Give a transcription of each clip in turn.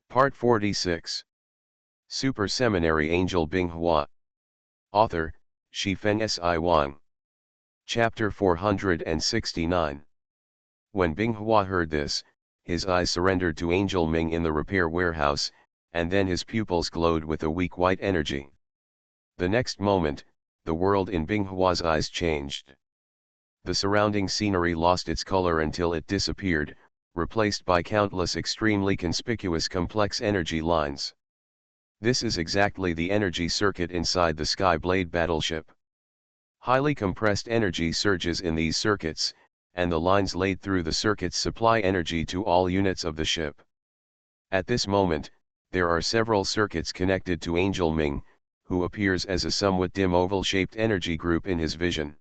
Part 46. Super Seminary Angel Binghua. Author, Shifeng Si Wang. Chapter 469. When Binghua heard this, his eyes surrendered to Angel Ming in the repair warehouse, and then his pupils glowed with a weak white energy. The next moment, the world in Binghua's eyes changed. The surrounding scenery lost its color until it disappeared, replaced by countless extremely conspicuous complex energy lines. This is exactly the energy circuit inside the Skyblade battleship. Highly compressed energy surges in these circuits, and the lines laid through the circuits supply energy to all units of the ship. At this moment, there are several circuits connected to Angel Ming, who appears as a somewhat dim oval-shaped energy group in his vision.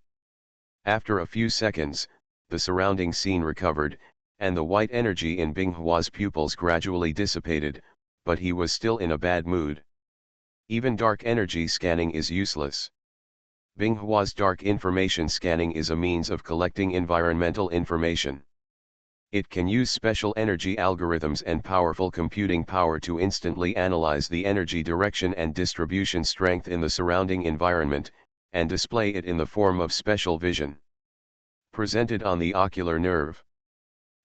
After a few seconds, the surrounding scene recovered, and the white energy in Binghua's pupils gradually dissipated, but he was still in a bad mood. Even dark energy scanning is useless. Binghua's dark information scanning is a means of collecting environmental information. It can use special energy algorithms and powerful computing power to instantly analyze the energy direction and distribution strength in the surrounding environment, and display it in the form of special vision presented on the ocular nerve.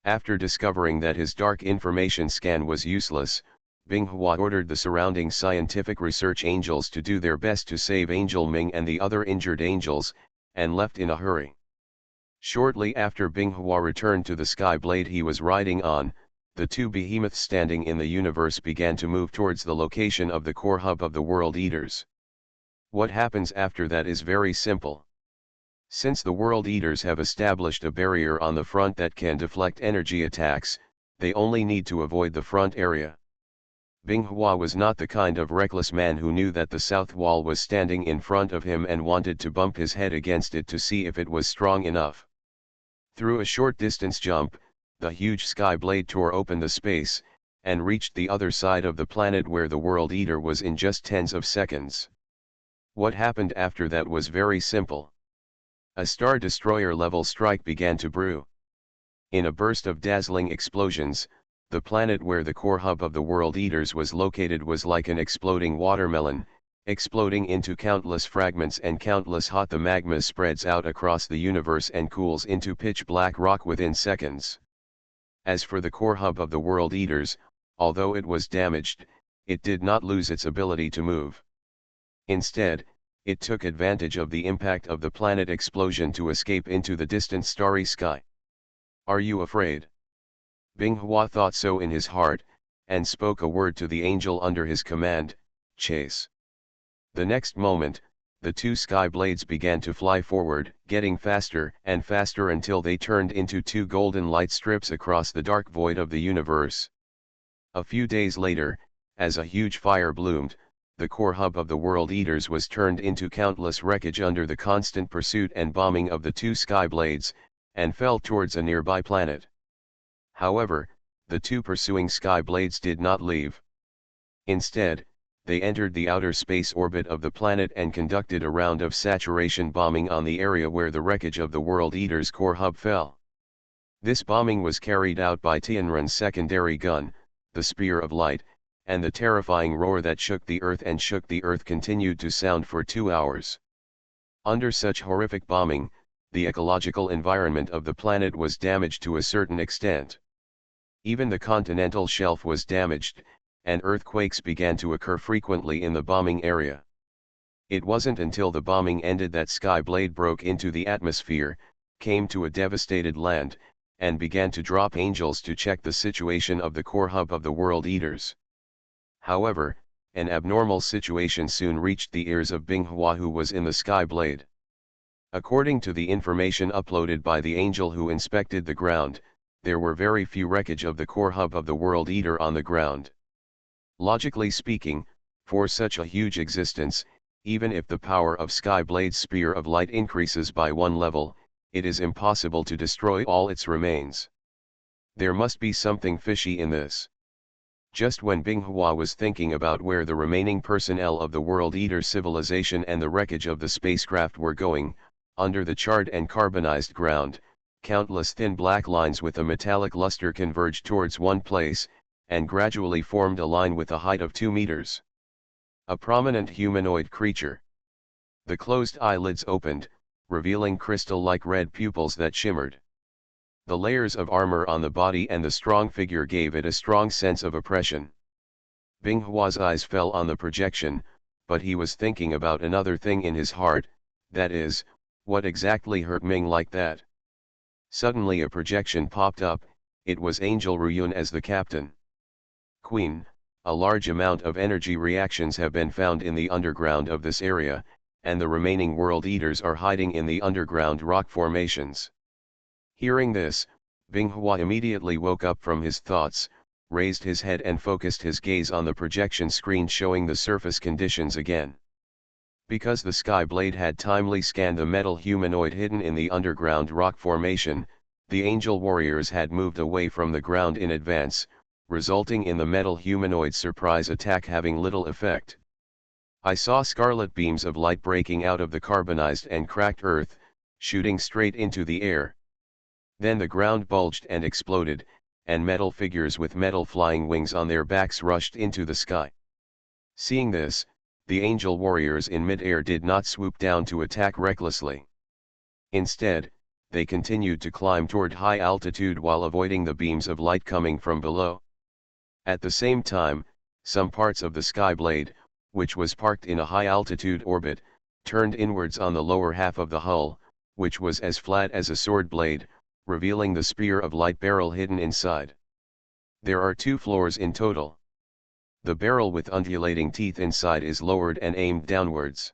After discovering that his dark information scan was useless, Binghua ordered the surrounding scientific research angels to do their best to save Angel Ming and the other injured angels, and left in a hurry. Shortly after Binghua returned to the Skyblade he was riding on, the two behemoths standing in the universe began to move towards the location of the core hub of the World Eaters. What happens after that is very simple. Since the World Eaters have established a barrier on the front that can deflect energy attacks, they only need to avoid the front area. Binghua was not the kind of reckless man who knew that the south wall was standing in front of him and wanted to bump his head against it to see if it was strong enough. Through a short distance jump, the huge Skyblade tore open the space, and reached the other side of the planet where the World Eater was in just tens of seconds. What happened after that was very simple. A Star Destroyer-level strike began to brew. In a burst of dazzling explosions, the planet where the core hub of the World Eaters was located was like an exploding watermelon, exploding into countless fragments and countless hot. The magma spreads out across the universe and cools into pitch-black rock within seconds. As for the core hub of the World Eaters, although it was damaged, it did not lose its ability to move. Instead, it took advantage of the impact of the planet explosion to escape into the distant starry sky. Are you afraid? Binghua thought so in his heart, and spoke a word to the angel under his command, chase. The next moment, the two Skyblades began to fly forward, getting faster and faster until they turned into two golden light strips across the dark void of the universe. A few days later, as a huge fire bloomed, the core hub of the World Eaters was turned into countless wreckage under the constant pursuit and bombing of the two Skyblades, and fell towards a nearby planet. However, the two pursuing Skyblades did not leave. Instead, they entered the outer space orbit of the planet and conducted a round of saturation bombing on the area where the wreckage of the World Eaters' core hub fell. This bombing was carried out by Tianren's secondary gun, the Spear of Light, and the terrifying roar that shook the earth continued to sound for 2 hours. Under such horrific bombing, the ecological environment of the planet was damaged to a certain extent. Even the continental shelf was damaged, and earthquakes began to occur frequently in the bombing area. It wasn't until the bombing ended that Skyblade broke into the atmosphere, came to a devastated land, and began to drop angels to check the situation of the core hub of the World Eaters. However, an abnormal situation soon reached the ears of Binghua, who was in the Skyblade. According to the information uploaded by the angel who inspected the ground, there were very few wreckage of the core hub of the World Eater on the ground. Logically speaking, for such a huge existence, even if the power of Skyblade's Spear of Light increases by 1 level, it is impossible to destroy all its remains. There must be something fishy in this. Just when Binghua was thinking about where the remaining personnel of the World Eater civilization and the wreckage of the spacecraft were going, under the charred and carbonized ground, countless thin black lines with a metallic luster converged towards one place, and gradually formed a line with a height of 2 meters. A prominent humanoid creature. The closed eyelids opened, revealing crystal-like red pupils that shimmered. The layers of armor on the body and the strong figure gave it a strong sense of oppression. Binghua's eyes fell on the projection, but he was thinking about another thing in his heart, that is, what exactly hurt Ming like that? Suddenly a projection popped up, it was Angel Ruyun as the captain. Queen, a large amount of energy reactions have been found in the underground of this area, and the remaining world eaters are hiding in the underground rock formations. Hearing this, Binghua immediately woke up from his thoughts, raised his head and focused his gaze on the projection screen showing the surface conditions again. Because the Sky Blade had timely scanned the metal humanoid hidden in the underground rock formation, the angel warriors had moved away from the ground in advance, resulting in the metal humanoid's surprise attack having little effect. I saw scarlet beams of light breaking out of the carbonized and cracked earth, shooting straight into the air. Then the ground bulged and exploded, and metal figures with metal flying wings on their backs rushed into the sky. Seeing this, the angel warriors in mid-air did not swoop down to attack recklessly. Instead, they continued to climb toward high altitude while avoiding the beams of light coming from below. At the same time, some parts of the Sky Blade, which was parked in a high-altitude orbit, turned inwards on the lower half of the hull, which was as flat as a sword blade, revealing the spear of light barrel hidden inside. There are 2 floors in total. The barrel with undulating teeth inside is lowered and aimed downwards.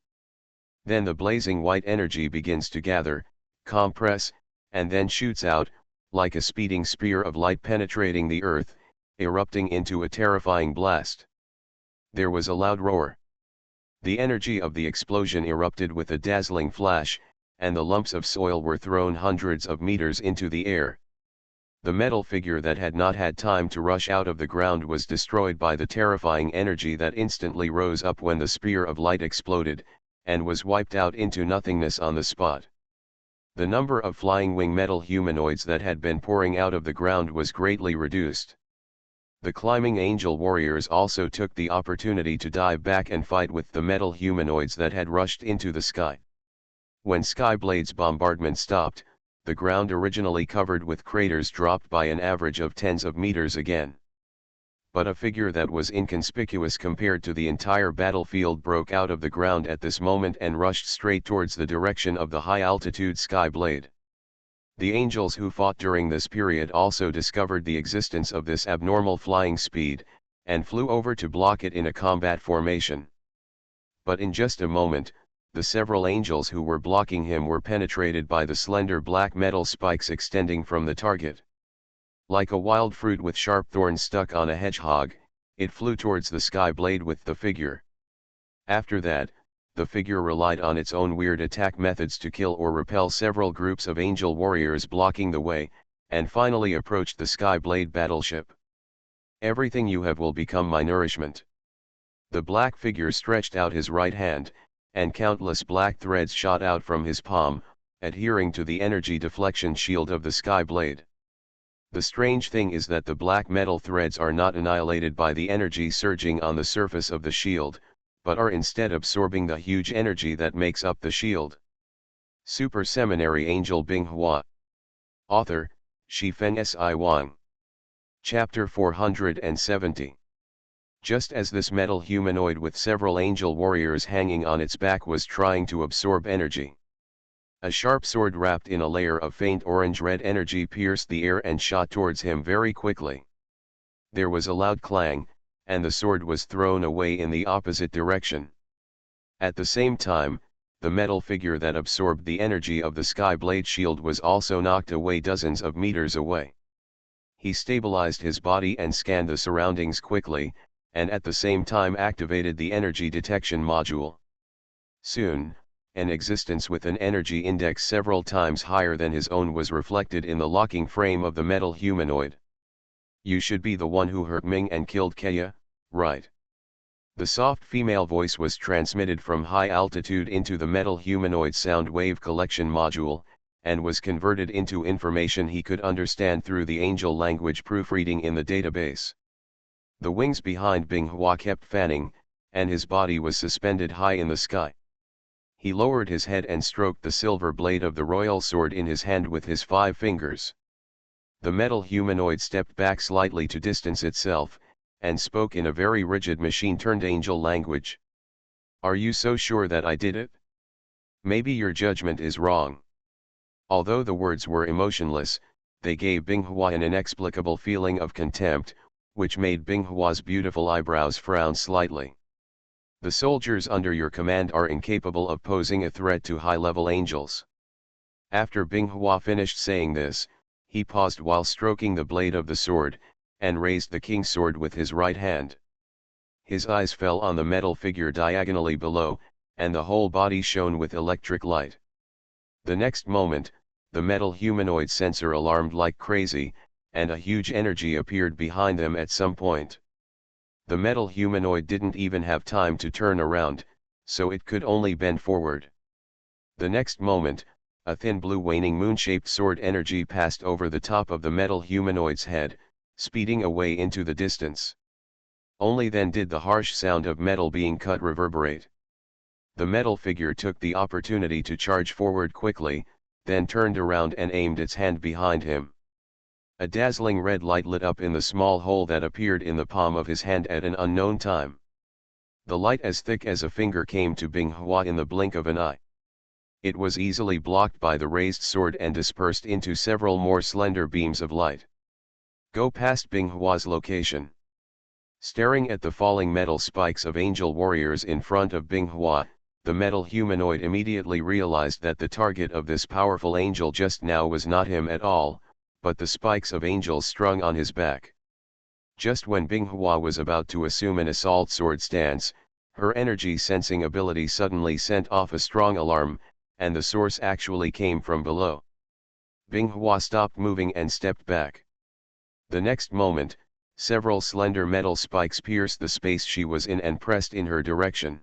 Then the blazing white energy begins to gather, compress, and then shoots out, like a speeding spear of light penetrating the earth, erupting into a terrifying blast. There was a loud roar. The energy of the explosion erupted with a dazzling flash, and the lumps of soil were thrown hundreds of meters into the air. The metal figure that had not had time to rush out of the ground was destroyed by the terrifying energy that instantly rose up when the spear of light exploded, and was wiped out into nothingness on the spot. The number of flying wing metal humanoids that had been pouring out of the ground was greatly reduced. The climbing angel warriors also took the opportunity to dive back and fight with the metal humanoids that had rushed into the sky. When Skyblade's bombardment stopped, the ground originally covered with craters dropped by an average of tens of meters again. But a figure that was inconspicuous compared to the entire battlefield broke out of the ground at this moment and rushed straight towards the direction of the high-altitude Skyblade. The angels who fought during this period also discovered the existence of this abnormal flying speed, and flew over to block it in a combat formation. But in just a moment, the several angels who were blocking him were penetrated by the slender black metal spikes extending from the target. Like a wild fruit with sharp thorns stuck on a hedgehog, it flew towards the Sky Blade with the figure. After that, the figure relied on its own weird attack methods to kill or repel several groups of angel warriors blocking the way, and finally approached the Sky Blade battleship. Everything you have will become my nourishment. The black figure stretched out his right hand, and countless black threads shot out from his palm, adhering to the energy deflection shield of the Sky Blade. The strange thing is that the black metal threads are not annihilated by the energy surging on the surface of the shield, but are instead absorbing the huge energy that makes up the shield. Super Seminary Angel Binghua. Author, Shifeng Si Wang. Chapter 470. Just as this metal humanoid with several angel warriors hanging on its back was trying to absorb energy, a sharp sword wrapped in a layer of faint orange-red energy pierced the air and shot towards him very quickly. There was a loud clang, and the sword was thrown away in the opposite direction. At the same time, the metal figure that absorbed the energy of the Sky Blade shield was also knocked away dozens of meters away. He stabilized his body and scanned the surroundings quickly, and at the same time activated the energy detection module. Soon, an existence with an energy index several times higher than his own was reflected in the locking frame of the metal humanoid. You should be the one who hurt Ming and killed Kaya, right? The soft female voice was transmitted from high altitude into the metal humanoid sound wave collection module, and was converted into information he could understand through the angel language proofreading in the database. The wings behind Binghua kept fanning, and his body was suspended high in the sky. He lowered his head and stroked the silver blade of the royal sword in his hand with his 5 fingers. The metal humanoid stepped back slightly to distance itself, and spoke in a very rigid machine-turned angel language. "Are you so sure that I did it? Maybe your judgment is wrong." Although the words were emotionless, they gave Binghua an inexplicable feeling of contempt, which made Binghua's beautiful eyebrows frown slightly. "The soldiers under your command are incapable of posing a threat to high-level angels." After Binghua finished saying this, he paused while stroking the blade of the sword, and raised the king's sword with his right hand. His eyes fell on the metal figure diagonally below, and the whole body shone with electric light. The next moment, the metal humanoid sensor alarmed like crazy, and a huge energy appeared behind them at some point. The metal humanoid didn't even have time to turn around, so it could only bend forward. The next moment, a thin blue waning moon-shaped sword energy passed over the top of the metal humanoid's head, speeding away into the distance. Only then did the harsh sound of metal being cut reverberate. The metal figure took the opportunity to charge forward quickly, then turned around and aimed its hand behind him. A dazzling red light lit up in the small hole that appeared in the palm of his hand at an unknown time. The light as thick as a finger came to Binghua in the blink of an eye. It was easily blocked by the raised sword and dispersed into several more slender beams of light. "Go past Binghua's location." Staring at the falling metal spikes of angel warriors in front of Binghua, the metal humanoid immediately realized that the target of this powerful angel just now was not him at all, but the spikes of angels strung on his back. Just when Binghua was about to assume an assault sword stance, her energy sensing ability suddenly sent off a strong alarm, and the source actually came from below. Binghua stopped moving and stepped back. The next moment, several slender metal spikes pierced the space she was in and pressed in her direction.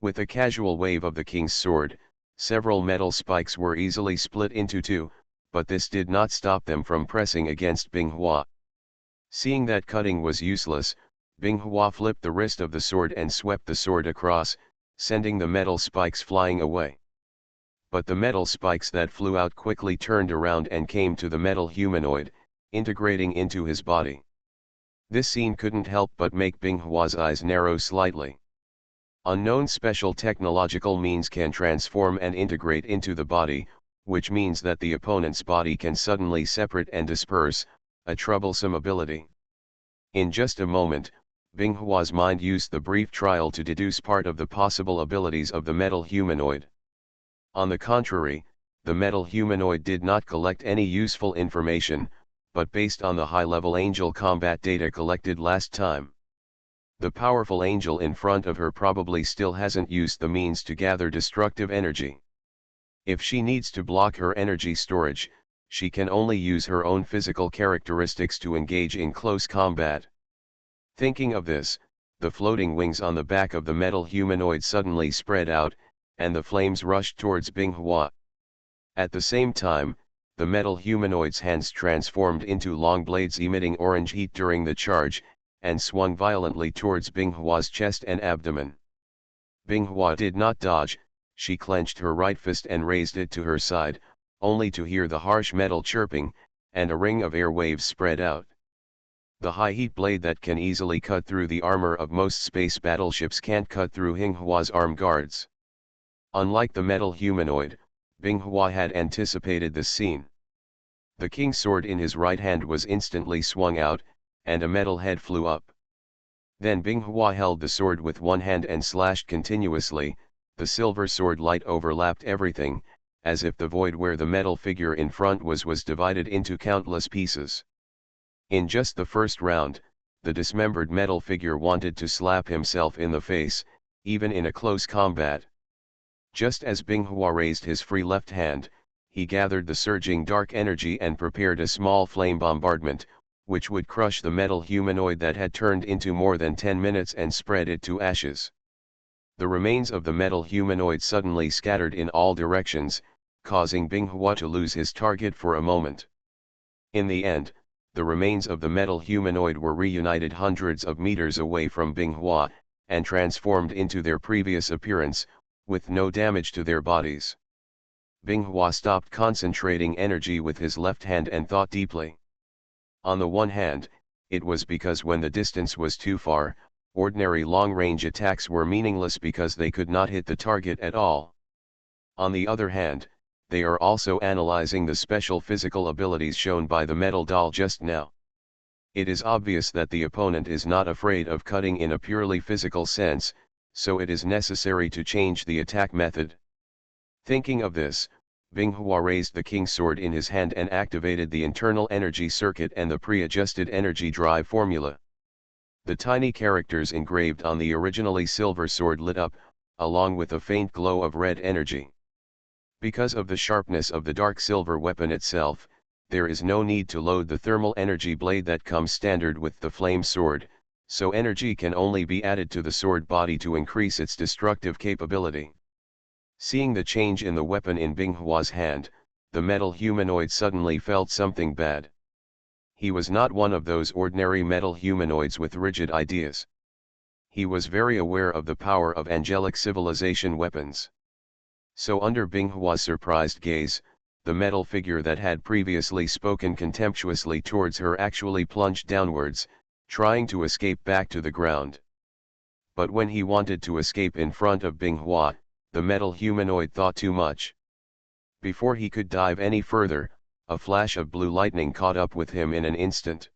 With a casual wave of the king's sword, several metal spikes were easily split into 2, but this did not stop them from pressing against Binghua. Seeing that cutting was useless, Binghua flipped the wrist of the sword and swept the sword across, sending the metal spikes flying away. But the metal spikes that flew out quickly turned around and came to the metal humanoid, integrating into his body. This scene couldn't help but make Binghua's eyes narrow slightly. Unknown special technological means can transform and integrate into the body, which means that the opponent's body can suddenly separate and disperse, a troublesome ability. In just a moment, Binghua's mind used the brief trial to deduce part of the possible abilities of the metal humanoid. On the contrary, the metal humanoid did not collect any useful information, but based on the high-level angel combat data collected last time. The powerful angel in front of her probably still hasn't used the means to gather destructive energy. If she needs to block her energy storage, she can only use her own physical characteristics to engage in close combat. Thinking of this, the floating wings on the back of the metal humanoid suddenly spread out, and the flames rushed towards Binghua. At the same time, the metal humanoid's hands transformed into long blades emitting orange heat during the charge, and swung violently towards Binghua's chest and abdomen. Binghua did not dodge. She clenched her right fist and raised it to her side, only to hear the harsh metal chirping, and a ring of air waves spread out. The high-heat blade that can easily cut through the armor of most space battleships can't cut through Binghua's arm guards. Unlike the metal humanoid, Binghua had anticipated this scene. The king's sword in his right hand was instantly swung out, and a metal head flew up. Then Binghua held the sword with one hand and slashed continuously. The silver sword light overlapped everything, as if the void where the metal figure in front was divided into countless pieces. In just the first round, the dismembered metal figure wanted to slap himself in the face, even in a close combat. Just as Binghua raised his free left hand, he gathered the surging dark energy and prepared a small flame bombardment, which would crush the metal humanoid that had turned into more than 10 minutes and spread it to ashes. The remains of the metal humanoid suddenly scattered in all directions, causing Binghua to lose his target for a moment. In the end, the remains of the metal humanoid were reunited hundreds of meters away from Binghua, and transformed into their previous appearance, with no damage to their bodies. Binghua stopped concentrating energy with his left hand and thought deeply. On the one hand, it was because when the distance was too far, ordinary long-range attacks were meaningless because they could not hit the target at all. On the other hand, they are also analyzing the special physical abilities shown by the metal doll just now. It is obvious that the opponent is not afraid of cutting in a purely physical sense, so it is necessary to change the attack method. Thinking of this, Binghua raised the king's sword in his hand and activated the internal energy circuit and the pre-adjusted energy drive formula. The tiny characters engraved on the originally silver sword lit up, along with a faint glow of red energy. Because of the sharpness of the dark silver weapon itself, there is no need to load the thermal energy blade that comes standard with the flame sword, so energy can only be added to the sword body to increase its destructive capability. Seeing the change in the weapon in Binghua's hand, the metal humanoid suddenly felt something bad. He was not one of those ordinary metal humanoids with rigid ideas. He was very aware of the power of angelic civilization weapons. So under Binghua's surprised gaze, the metal figure that had previously spoken contemptuously towards her actually plunged downwards, trying to escape back to the ground. But when he wanted to escape in front of Binghua, the metal humanoid thought too much. Before he could dive any further, a flash of blue lightning caught up with him in an instant.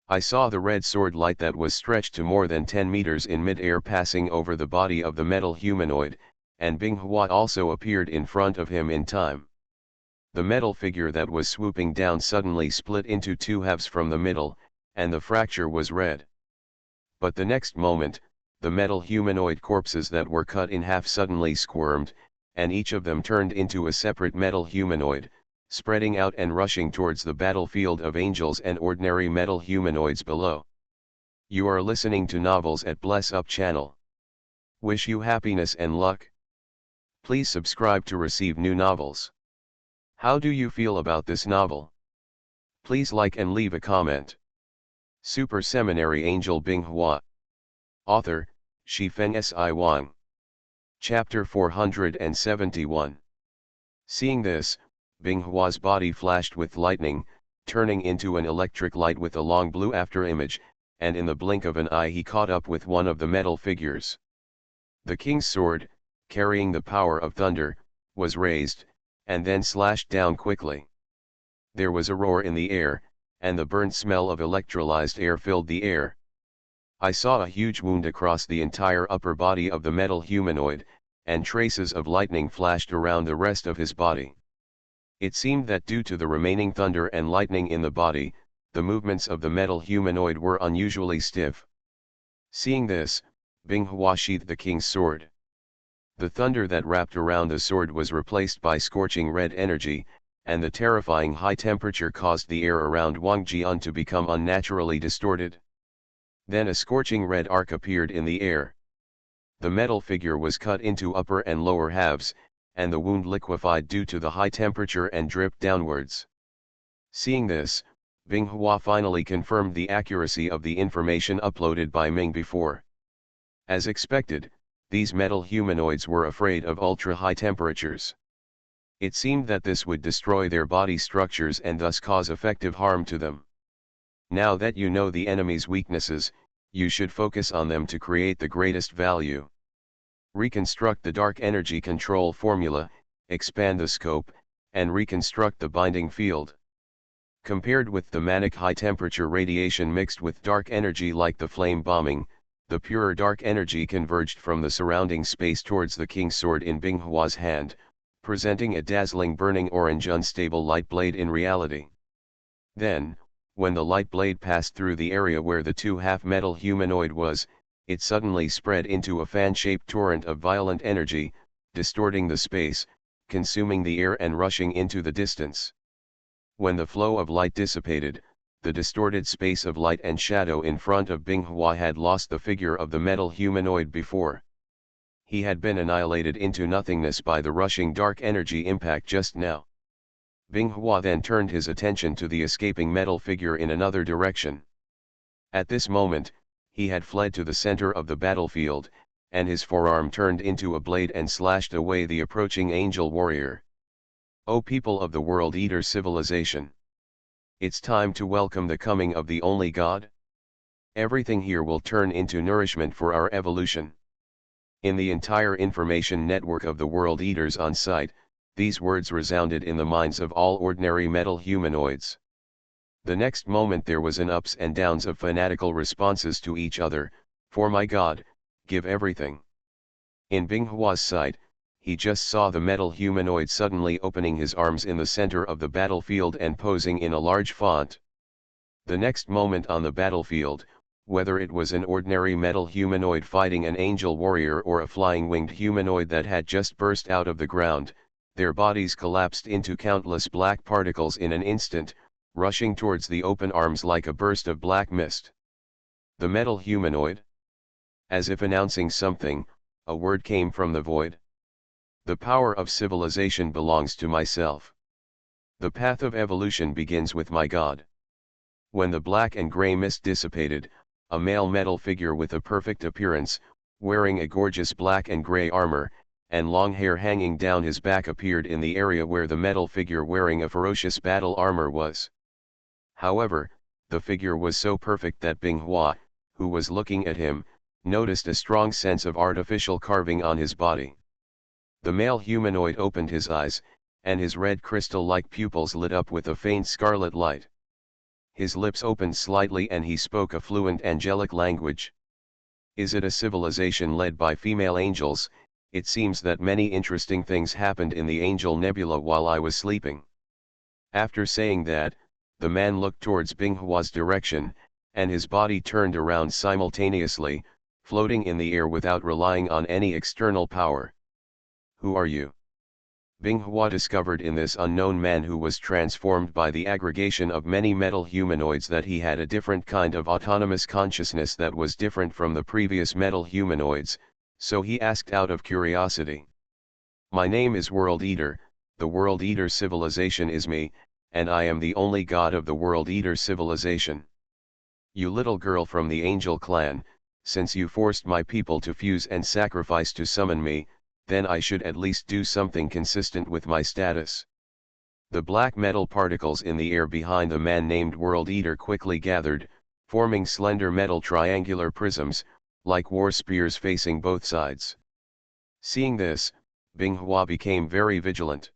I saw the red sword light that was stretched to more than 10 meters in mid-air passing over the body of the metal humanoid, and Binghua also appeared in front of him in time. The metal figure that was swooping down suddenly split into two halves from the middle, and the fracture was red. But the next moment, the metal humanoid corpses that were cut in half suddenly squirmed, and each of them turned into a separate metal humanoid, spreading out and rushing towards the battlefield of angels and ordinary metal humanoids below. You are listening to Novels at Bless Up channel. Wish you happiness and luck. Please subscribe to receive new novels. How do you feel about this novel? Please like and leave a comment. Super Seminary Angel Binghua. Author, Shifeng Si Wang. Chapter 471. Seeing this, Binghua's body flashed with lightning, turning into an electric light with a long blue afterimage, and in the blink of an eye he caught up with one of the metal figures. The king's sword, carrying the power of thunder, was raised, and then slashed down quickly. There was a roar in the air, and the burnt smell of electrolyzed air filled the air. I saw a huge wound across the entire upper body of the metal humanoid, and traces of lightning flashed around the rest of his body. It seemed that due to the remaining thunder and lightning in the body, the movements of the metal humanoid were unusually stiff. Seeing this, Binghua sheathed the king's sword. The thunder that wrapped around the sword was replaced by scorching red energy, and the terrifying high temperature caused the air around Wang Jian to become unnaturally distorted. Then a scorching red arc appeared in the air. The metal figure was cut into upper and lower halves, and the wound liquefied due to the high temperature and dripped downwards. Seeing this, Binghua finally confirmed the accuracy of the information uploaded by Ming before. As expected, these metal humanoids were afraid of ultra-high temperatures. It seemed that this would destroy their body structures and thus cause effective harm to them. Now that you know the enemy's weaknesses, you should focus on them to create the greatest value. Reconstruct the dark energy control formula, expand the scope, and reconstruct the binding field. Compared with the manic high-temperature radiation mixed with dark energy like the flame bombing, the purer dark energy converged from the surrounding space towards the king's sword in Binghua's hand, presenting a dazzling burning orange unstable light blade in reality. Then, when the light blade passed through the area where the two half-metal humanoid was, it suddenly spread into a fan-shaped torrent of violent energy, distorting the space, consuming the air and rushing into the distance. When the flow of light dissipated, the distorted space of light and shadow in front of Binghua had lost the figure of the metal humanoid before. He had been annihilated into nothingness by the rushing dark energy impact just now. Binghua then turned his attention to the escaping metal figure in another direction. At this moment, he had fled to the center of the battlefield, and his forearm turned into a blade and slashed away the approaching angel warrior. O people of the World Eater civilization! It's time to welcome the coming of the only God. Everything here will turn into nourishment for our evolution. In the entire information network of the World Eaters on site, these words resounded in the minds of all ordinary metal humanoids. The next moment there was an ups and downs of fanatical responses to each other. For my God, give everything. In Binghua's sight, he just saw the metal humanoid suddenly opening his arms in the center of the battlefield and posing in a large font. The next moment on the battlefield, whether it was an ordinary metal humanoid fighting an angel warrior or a flying winged humanoid that had just burst out of the ground, their bodies collapsed into countless black particles in an instant, rushing towards the open arms like a burst of black mist. The metal humanoid? As if announcing something, a word came from the void. The power of civilization belongs to myself. The path of evolution begins with my God. When the black and gray mist dissipated, a male metal figure with a perfect appearance, wearing a gorgeous black and gray armor, and long hair hanging down his back appeared in the area where the metal figure wearing a ferocious battle armor was. However, the figure was so perfect that Binghua, who was looking at him, noticed a strong sense of artificial carving on his body. The male humanoid opened his eyes, and his red crystal-like pupils lit up with a faint scarlet light. His lips opened slightly and he spoke a fluent angelic language. Is it a civilization led by female angels? It seems that many interesting things happened in the Angel Nebula while I was sleeping. After saying that, the man looked towards Binghua's direction, and his body turned around simultaneously, floating in the air without relying on any external power. Who are you? Binghua discovered in this unknown man who was transformed by the aggregation of many metal humanoids that he had a different kind of autonomous consciousness that was different from the previous metal humanoids, so he asked out of curiosity. My name is World Eater, the World Eater civilization is me, and I am the only god of the World Eater civilization. You little girl from the Angel clan, since you forced my people to fuse and sacrifice to summon me, then I should at least do something consistent with my status. The black metal particles in the air behind the man named World Eater quickly gathered, forming slender metal triangular prisms, like war spears facing both sides. Seeing this, Binghua became very vigilant.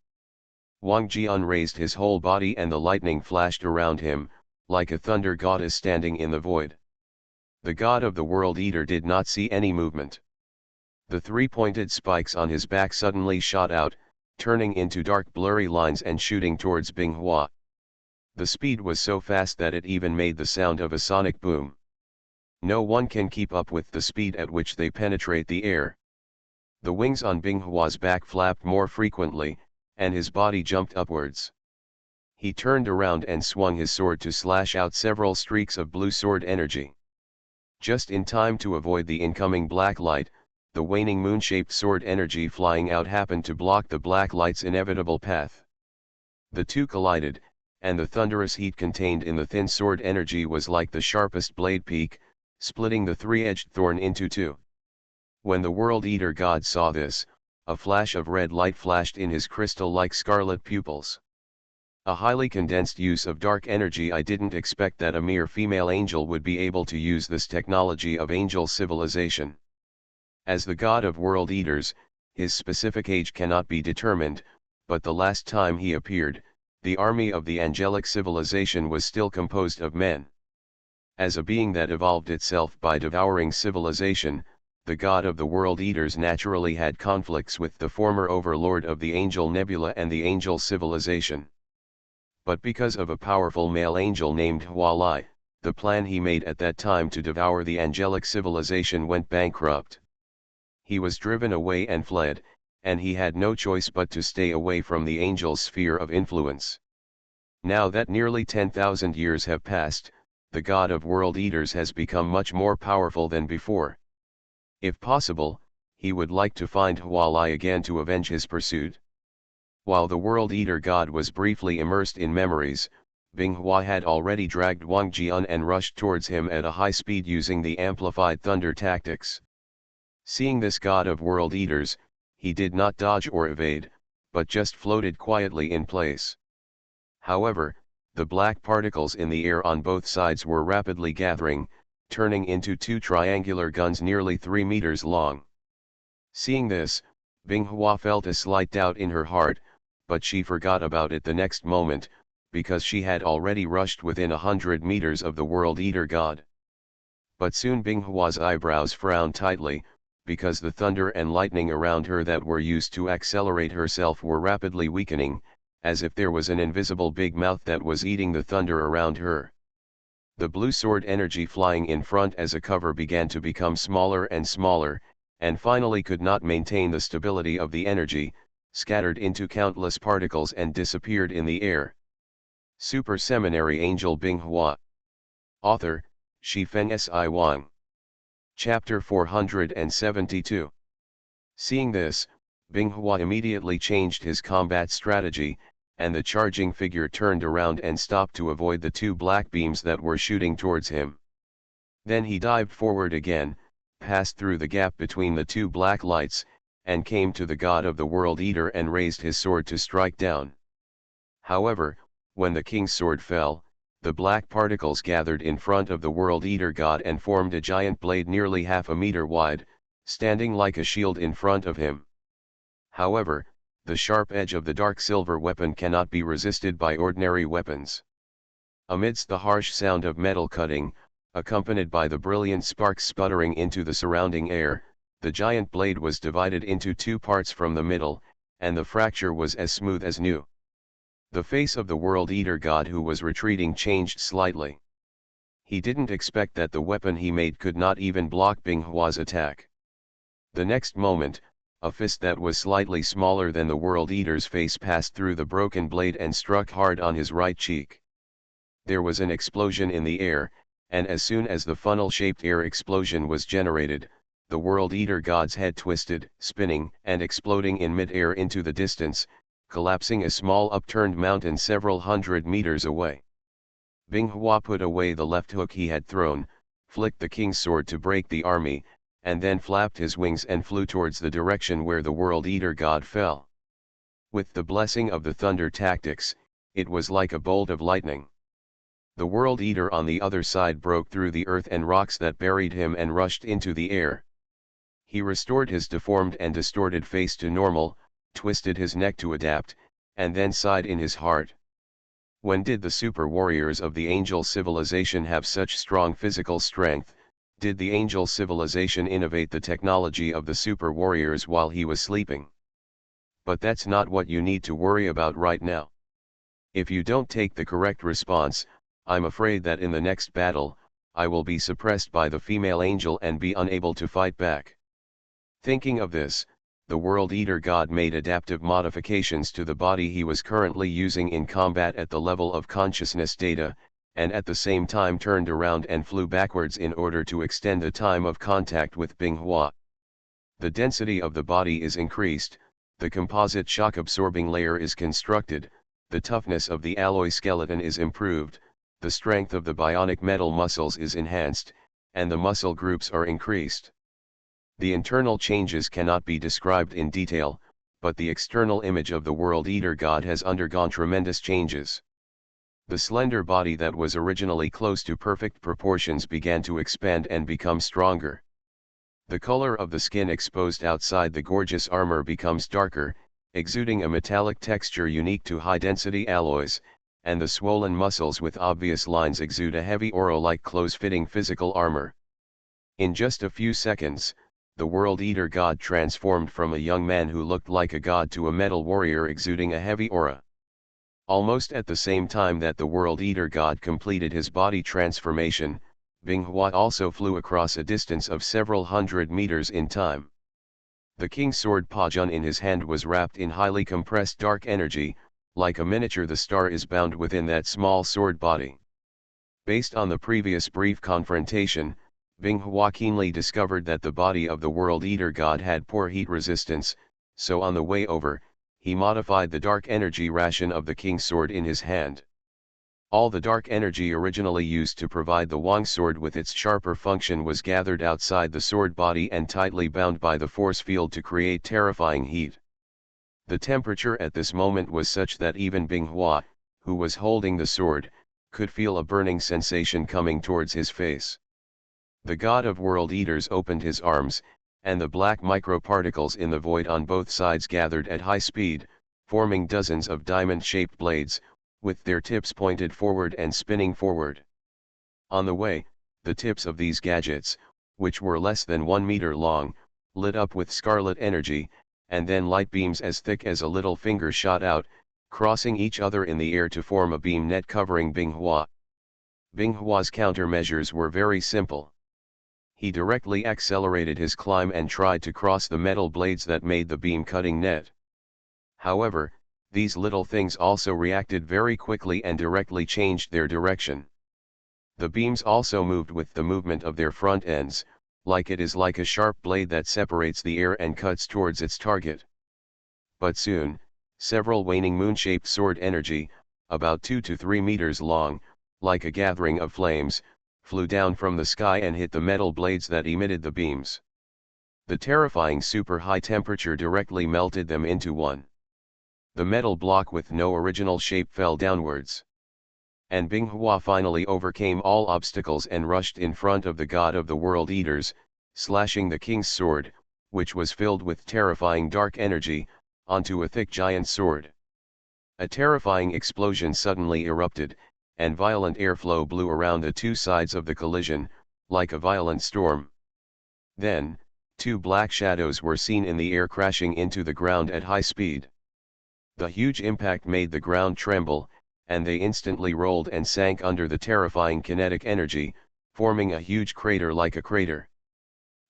Wang Jian raised his whole body and the lightning flashed around him, like a thunder goddess standing in the void. The god of the World Eater did not see any movement. The three-pointed spikes on his back suddenly shot out, turning into dark blurry lines and shooting towards Binghua. The speed was so fast that it even made the sound of a sonic boom. No one can keep up with the speed at which they penetrate the air. The wings on Binghua's back flapped more frequently, and his body jumped upwards. He turned around and swung his sword to slash out several streaks of blue sword energy. Just in time to avoid the incoming black light, the waning moon-shaped sword energy flying out happened to block the black light's inevitable path. The two collided, and the thunderous heat contained in the thin sword energy was like the sharpest blade peak, splitting the three-edged thorn into two. When the World Eater god saw this, a flash of red light flashed in his crystal-like scarlet pupils. A highly condensed use of dark energy. I didn't expect that a mere female angel would be able to use this technology of angel civilization. As the god of World Eaters, his specific age cannot be determined, but the last time he appeared, the army of the angelic civilization was still composed of men. As a being that evolved itself by devouring civilization, the god of the World Eaters naturally had conflicts with the former overlord of the Angel Nebula and the Angel civilization. But because of a powerful male angel named Hualai, the plan he made at that time to devour the angelic civilization went bankrupt. He was driven away and fled, and he had no choice but to stay away from the angel's sphere of influence. Now that nearly 10,000 years have passed, the god of World Eaters has become much more powerful than before. If possible, he would like to find Hualai again to avenge his pursuit. While the World Eater God was briefly immersed in memories, Binghua had already dragged Wang Jian and rushed towards him at a high speed using the amplified thunder tactics. Seeing this god of World Eaters, he did not dodge or evade, but just floated quietly in place. However, the black particles in the air on both sides were rapidly gathering, turning into two triangular guns nearly 3 meters long. Seeing this, Binghua felt a slight doubt in her heart, but she forgot about it the next moment, because she had already rushed within 100 meters of the World Eater god. But soon Binghua's eyebrows frowned tightly, because the thunder and lightning around her that were used to accelerate herself were rapidly weakening, as if there was an invisible big mouth that was eating the thunder around her. The blue sword energy flying in front as a cover began to become smaller and smaller, and finally could not maintain the stability of the energy, scattered into countless particles and disappeared in the air. Super Seminary Angel Binghua. Author, Shifeng Si Wang. Chapter 472. Seeing this, Binghua immediately changed his combat strategy, and the charging figure turned around and stopped to avoid the two black beams that were shooting towards him. Then he dived forward again, passed through the gap between the two black lights, and came to the god of the World Eater and raised his sword to strike down. However, when the king's sword fell, the black particles gathered in front of the World Eater god and formed a giant blade nearly half a meter wide, standing like a shield in front of him. However, the sharp edge of the dark silver weapon cannot be resisted by ordinary weapons. Amidst the harsh sound of metal cutting, accompanied by the brilliant sparks sputtering into the surrounding air, the giant blade was divided into two parts from the middle, and the fracture was as smooth as new. The face of the World Eater god who was retreating changed slightly. He didn't expect that the weapon he made could not even block Binghua's attack. The next moment, a fist that was slightly smaller than the World Eater's face passed through the broken blade and struck hard on his right cheek. There was an explosion in the air, and as soon as the funnel-shaped air explosion was generated, the World Eater god's head twisted, spinning and exploding in mid-air into the distance, collapsing a small upturned mountain several hundred meters away. Binghua put away the left hook he had thrown, flicked the king's sword to break the army, and then flapped his wings and flew towards the direction where the World Eater god fell. With the blessing of the thunder tactics, it was like a bolt of lightning. The World Eater on the other side broke through the earth and rocks that buried him and rushed into the air. He restored his deformed and distorted face to normal, twisted his neck to adapt, and then sighed in his heart. When did the super warriors of the angel civilization have such strong physical strength? Did the angel civilization innovate the technology of the super warriors while he was sleeping? But that's not what you need to worry about right now. If you don't take the correct response, I'm afraid that in the next battle, I will be suppressed by the female angel and be unable to fight back. Thinking of this, the World Eater god made adaptive modifications to the body he was currently using in combat at the level of consciousness data, and at the same time turned around and flew backwards in order to extend the time of contact with Binghua. The density of the body is increased, the composite shock-absorbing layer is constructed, the toughness of the alloy skeleton is improved, the strength of the bionic metal muscles is enhanced, and the muscle groups are increased. The internal changes cannot be described in detail, but the external image of the World Eater god has undergone tremendous changes. The slender body that was originally close to perfect proportions began to expand and become stronger. The color of the skin exposed outside the gorgeous armor becomes darker, exuding a metallic texture unique to high-density alloys, and the swollen muscles with obvious lines exude a heavy aura-like close-fitting physical armor. In just a few seconds, the World Eater god transformed from a young man who looked like a god to a metal warrior exuding a heavy aura. Almost at the same time that the World Eater god completed his body transformation, Binghua also flew across a distance of several hundred meters in time. The king's sword Pajun in his hand was wrapped in highly compressed dark energy, like a miniature the star is bound within that small sword body. Based on the previous brief confrontation, Binghua keenly discovered that the body of the World Eater god had poor heat resistance, so on the way over, he modified the dark energy ration of the king's sword in his hand. All the dark energy originally used to provide the Wang sword with its sharper function was gathered outside the sword body and tightly bound by the force field to create terrifying heat. The temperature at this moment was such that even Binghua, who was holding the sword, could feel a burning sensation coming towards his face. The god of world eaters opened his arms, and the black microparticles in the void on both sides gathered at high speed, forming dozens of diamond-shaped blades, with their tips pointed forward and spinning forward. On the way, the tips of these gadgets, which were less than 1 meter long, lit up with scarlet energy, and then light beams as thick as a little finger shot out, crossing each other in the air to form a beam net covering Binghua. Binghua's countermeasures were very simple. He directly accelerated his climb and tried to cross the metal blades that made the beam-cutting net. However, these little things also reacted very quickly and directly changed their direction. The beams also moved with the movement of their front ends, like it is like a sharp blade that separates the air and cuts towards its target. But soon, several waning moon-shaped sword energy, about 2 to 3 meters long, like a gathering of flames, flew down from the sky and hit the metal blades that emitted the beams. The terrifying super high temperature directly melted them into one. The metal block with no original shape fell downwards. And Binghua finally overcame all obstacles and rushed in front of the god of the world eaters, slashing the king's sword, which was filled with terrifying dark energy, onto a thick giant sword. A terrifying explosion suddenly erupted, and violent airflow blew around the two sides of the collision, like a violent storm. Then, two black shadows were seen in the air crashing into the ground at high speed. The huge impact made the ground tremble, and they instantly rolled and sank under the terrifying kinetic energy, forming a huge crater like a crater.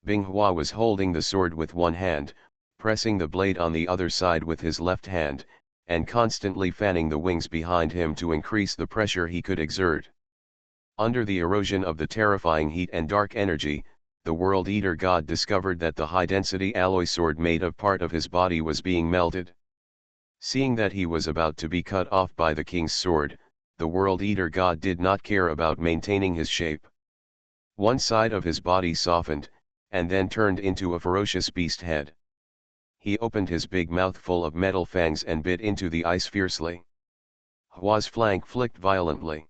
Binghua was holding the sword with one hand, pressing the blade on the other side with his left hand, and constantly fanning the wings behind him to increase the pressure he could exert. Under the erosion of the terrifying heat and dark energy, the World Eater god discovered that the high-density alloy sword made of part of his body was being melted. Seeing that he was about to be cut off by the king's sword, the World Eater god did not care about maintaining his shape. One side of his body softened, and then turned into a ferocious beast head. He opened his big mouth full of metal fangs and bit into the ice fiercely. Hua's flank flicked violently.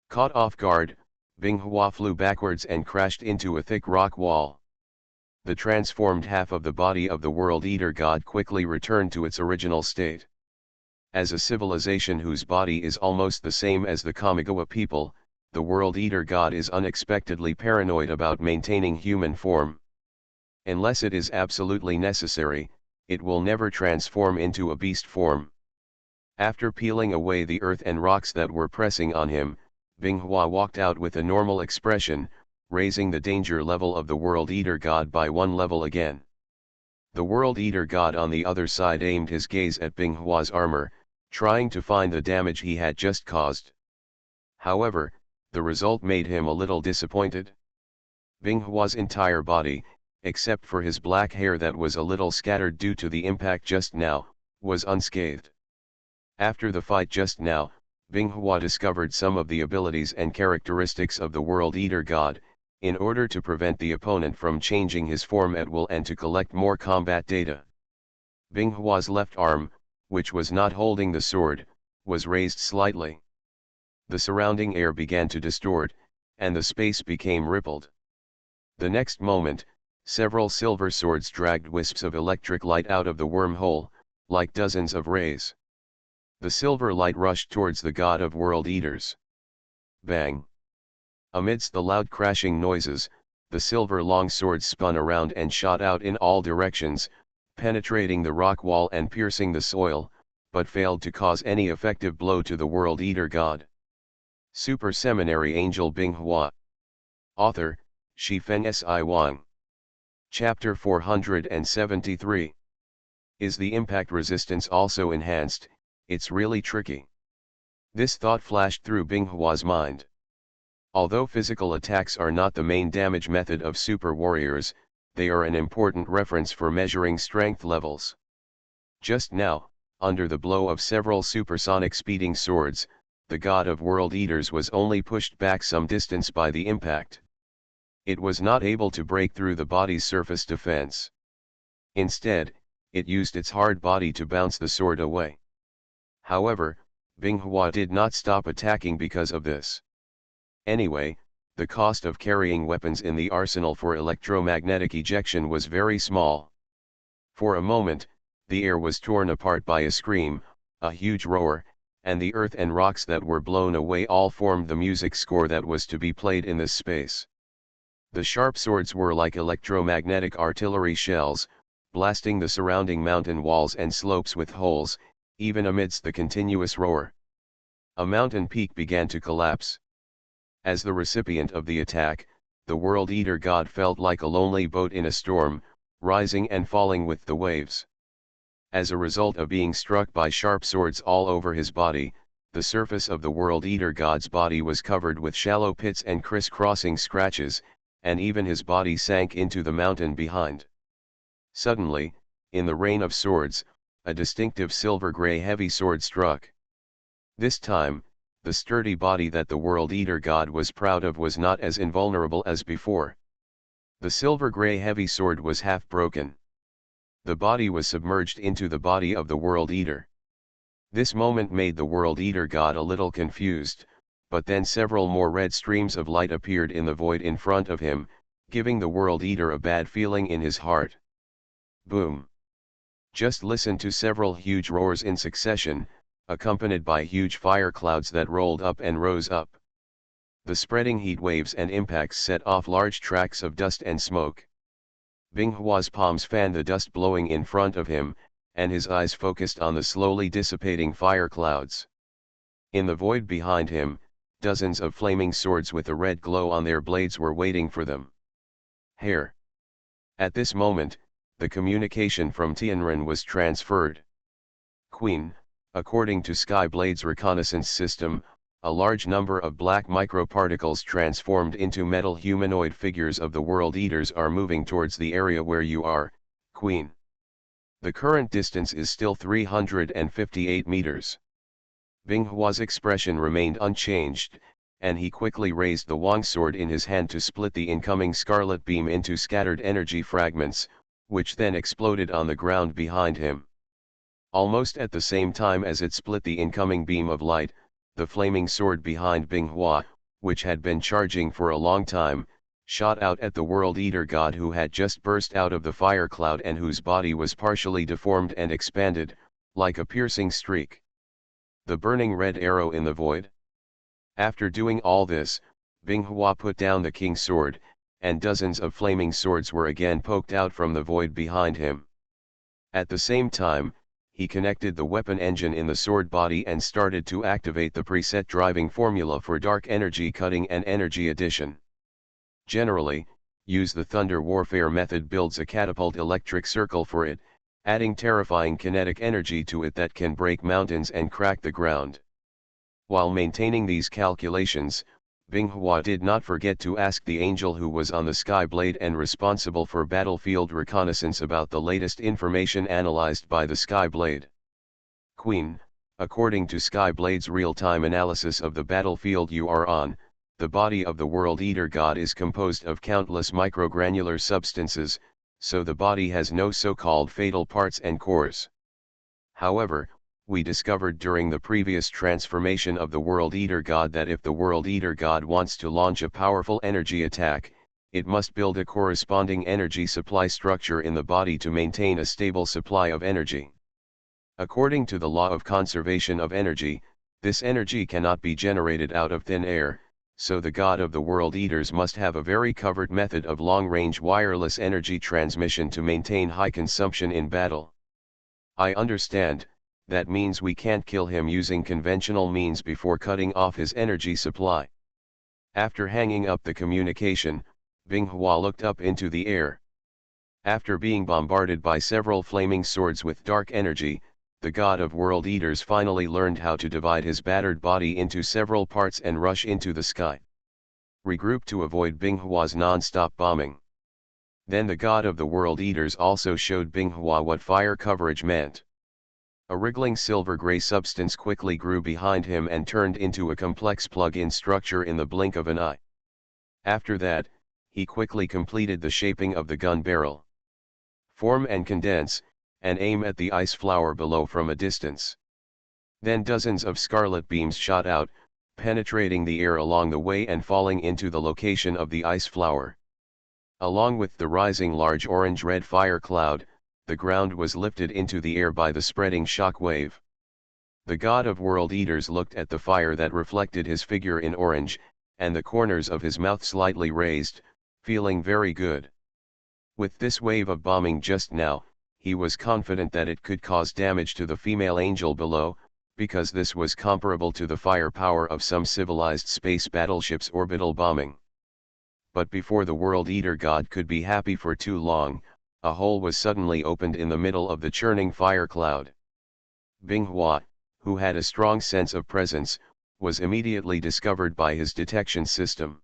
Caught off guard, Binghua flew backwards and crashed into a thick rock wall. The transformed half of the body of the World Eater god quickly returned to its original state. As a civilization whose body is almost the same as the Kamigawa people, the World Eater god is unexpectedly paranoid about maintaining human form. Unless it is absolutely necessary, it will never transform into a beast form. After peeling away the earth and rocks that were pressing on him, Binghua walked out with a normal expression, raising the danger level of the World Eater god by 1 level again. The World Eater god on the other side aimed his gaze at Binghua's armor, trying to find the damage he had just caused. However, the result made him a little disappointed. Binghua's entire body, except for his black hair that was a little scattered due to the impact just now, was unscathed. After the fight just now, Binghua discovered some of the abilities and characteristics of the World Eater god, in order to prevent the opponent from changing his form at will and to collect more combat data. Binghua's left arm, which was not holding the sword, was raised slightly. The surrounding air began to distort, and the space became rippled. The next moment, several silver swords dragged wisps of electric light out of the wormhole, like dozens of rays. The silver light rushed towards the god of world eaters. Bang! Amidst the loud crashing noises, the silver long swords spun around and shot out in all directions, penetrating the rock wall and piercing the soil, but failed to cause any effective blow to the World Eater god. Super Seminary Angel Binghua. Author, Shifeng Si Wang. Chapter 473. Is the impact resistance also enhanced? It's really tricky. This thought flashed through Binghua's mind. Although physical attacks are not the main damage method of super warriors, they are an important reference for measuring strength levels. Just now, under the blow of several supersonic speeding swords, the god of world eaters was only pushed back some distance by the impact. It was not able to break through the body's surface defense. Instead, it used its hard body to bounce the sword away. However, Binghua did not stop attacking because of this. Anyway, the cost of carrying weapons in the arsenal for electromagnetic ejection was very small. For a moment, the air was torn apart by a scream, a huge roar, and the earth and rocks that were blown away all formed the music score that was to be played in this space. The sharp swords were like electromagnetic artillery shells, blasting the surrounding mountain walls and slopes with holes, even amidst the continuous roar. A mountain peak began to collapse. As the recipient of the attack, the World Eater god felt like a lonely boat in a storm, rising and falling with the waves. As a result of being struck by sharp swords all over his body, the surface of the World Eater god's body was covered with shallow pits and criss-crossing scratches, and even his body sank into the mountain behind. Suddenly, in the rain of swords, a distinctive silver-gray heavy sword struck. This time, the sturdy body that the World Eater god was proud of was not as invulnerable as before. The silver-gray heavy sword was half broken. The body was submerged into the body of the World Eater. This moment made the World Eater god a little confused, but then several more red streams of light appeared in the void in front of him, giving the World Eater a bad feeling in his heart. Boom! Just listen to several huge roars in succession, accompanied by huge fire clouds that rolled up and rose up. The spreading heat waves and impacts set off large tracts of dust and smoke. Binghua's palms fanned the dust blowing in front of him, and his eyes focused on the slowly dissipating fire clouds. In the void behind him, dozens of flaming swords with a red glow on their blades were waiting for them. Hair. At this moment, the communication from Tianren was transferred. Queen, according to Skyblade's reconnaissance system, a large number of black microparticles transformed into metal humanoid figures of the World Eaters are moving towards the area where you are, Queen. The current distance is still 358 meters. Binghua's expression remained unchanged, and he quickly raised the Wang sword in his hand to split the incoming scarlet beam into scattered energy fragments, which then exploded on the ground behind him. Almost at the same time as it split the incoming beam of light, the flaming sword behind Binghua, which had been charging for a long time, shot out at the World Eater god who had just burst out of the fire cloud and whose body was partially deformed and expanded, like a piercing streak. The burning red arrow in the void. After doing all this, Binghua put down the king's sword, and dozens of flaming swords were again poked out from the void behind him. At the same time, he connected the weapon engine in the sword body and started to activate the preset driving formula for dark energy cutting and energy addition. Generally, use the thunder warfare method builds a catapult electric circle for it, adding terrifying kinetic energy to it that can break mountains and crack the ground. While maintaining these calculations, Binghua did not forget to ask the angel who was on the Skyblade and responsible for battlefield reconnaissance about the latest information analyzed by the Skyblade. Queen, according to Skyblade's real-time analysis of the battlefield you are on, the body of the World Eater god is composed of countless microgranular substances, so the body has no so-called fatal parts and cores. However, we discovered during the previous transformation of the World Eater god that if the World Eater god wants to launch a powerful energy attack, it must build a corresponding energy supply structure in the body to maintain a stable supply of energy. According to the law of conservation of energy, this energy cannot be generated out of thin air, so the god of the World Eaters must have a very covered method of long-range wireless energy transmission to maintain high consumption in battle. I understand. That means we can't kill him using conventional means before cutting off his energy supply. After hanging up the communication, Binghua looked up into the air. After being bombarded by several flaming swords with dark energy, the god of World Eaters finally learned how to divide his battered body into several parts and rush into the sky. Regroup to avoid Binghua's non-stop bombing. Then the god of the World Eaters also showed Binghua what fire coverage meant. A wriggling silver-gray substance quickly grew behind him and turned into a complex plug-in structure in the blink of an eye. After that, he quickly completed the shaping of the gun barrel. Form and condense, and aim at the ice flower below from a distance. Then dozens of scarlet beams shot out, penetrating the air along the way and falling into the location of the ice flower. Along with the rising large orange-red fire cloud, the ground was lifted into the air by the spreading shock wave. The god of world eaters looked at the fire that reflected his figure in orange, and the corners of his mouth slightly raised, feeling very good. With this wave of bombing just now, he was confident that it could cause damage to the female angel below, because this was comparable to the firepower of some civilized space battleships' orbital bombing. But before the World Eater god could be happy for too long, a hole was suddenly opened in the middle of the churning fire cloud. Binghua, who had a strong sense of presence, was immediately discovered by his detection system.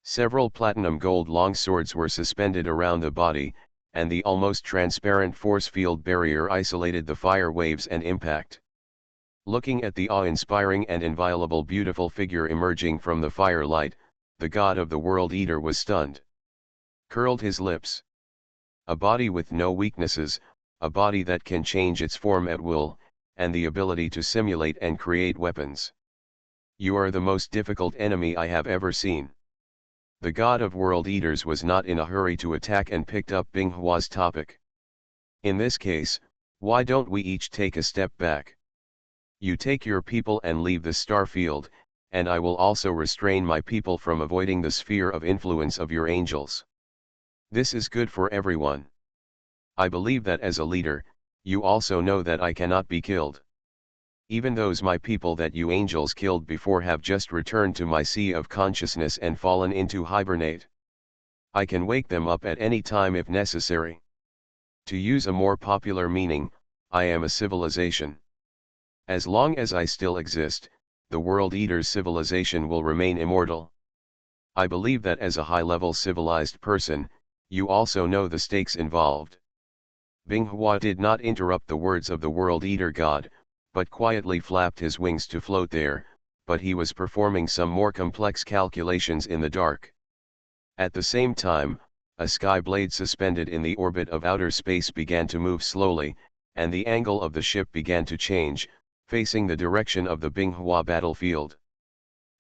Several platinum gold longswords were suspended around the body, and the almost transparent force field barrier isolated the fire waves and impact. Looking at the awe-inspiring and inviolable beautiful figure emerging from the firelight, the god of the World Eater was stunned. Curled his lips. A body with no weaknesses, a body that can change its form at will, and the ability to simulate and create weapons. You are the most difficult enemy I have ever seen. The god of World Eaters was not in a hurry to attack and picked up Binghua's topic. In this case, why don't we each take a step back? You take your people and leave the star field, and I will also restrain my people from avoiding the sphere of influence of your angels. This is good for everyone. I believe that as a leader, you also know that I cannot be killed. Even those my people that you angels killed before have just returned to my sea of consciousness and fallen into hibernate. I can wake them up at any time if necessary. To use a more popular meaning, I am a civilization. As long as I still exist, the World Eater's civilization will remain immortal. I believe that as a high-level civilized person, you also know the stakes involved. Binghua did not interrupt the words of the World Eater god, but quietly flapped his wings to float there, but he was performing some more complex calculations in the dark. At the same time, a sky blade suspended in the orbit of outer space began to move slowly, and the angle of the ship began to change, facing the direction of the Binghua battlefield.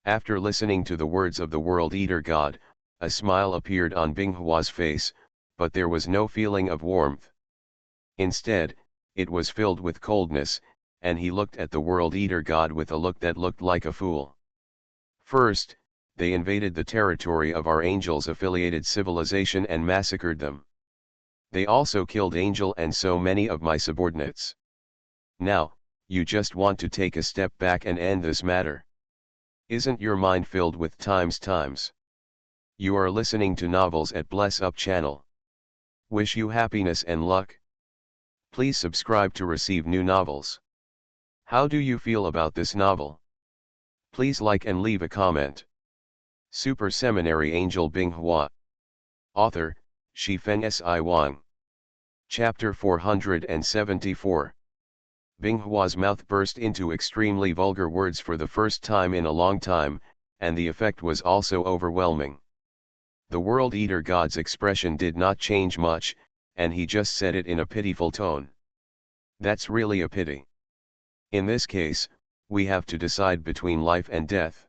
After listening to the words of the World Eater god, a smile appeared on Binghua's face, but there was no feeling of warmth. Instead, it was filled with coldness, and he looked at the World Eater god with a look that looked like a fool. First, they invaded the territory of our angels' affiliated civilization and massacred them. They also killed Angel and so many of my subordinates. Now, you just want to take a step back and end this matter. Isn't your mind filled with times? You are listening to novels at Bless Up channel. Wish you happiness and luck. Please subscribe to receive new novels. How do you feel about this novel? Please like and leave a comment. Super Seminary Angel Binghua. Author, Shifeng Si Wang. Chapter 474. Binghua's mouth burst into extremely vulgar words for the first time in a long time, and the effect was also overwhelming. The World Eater god's expression did not change much, and he just said it in a pitiful tone. That's really a pity. In this case, we have to decide between life and death.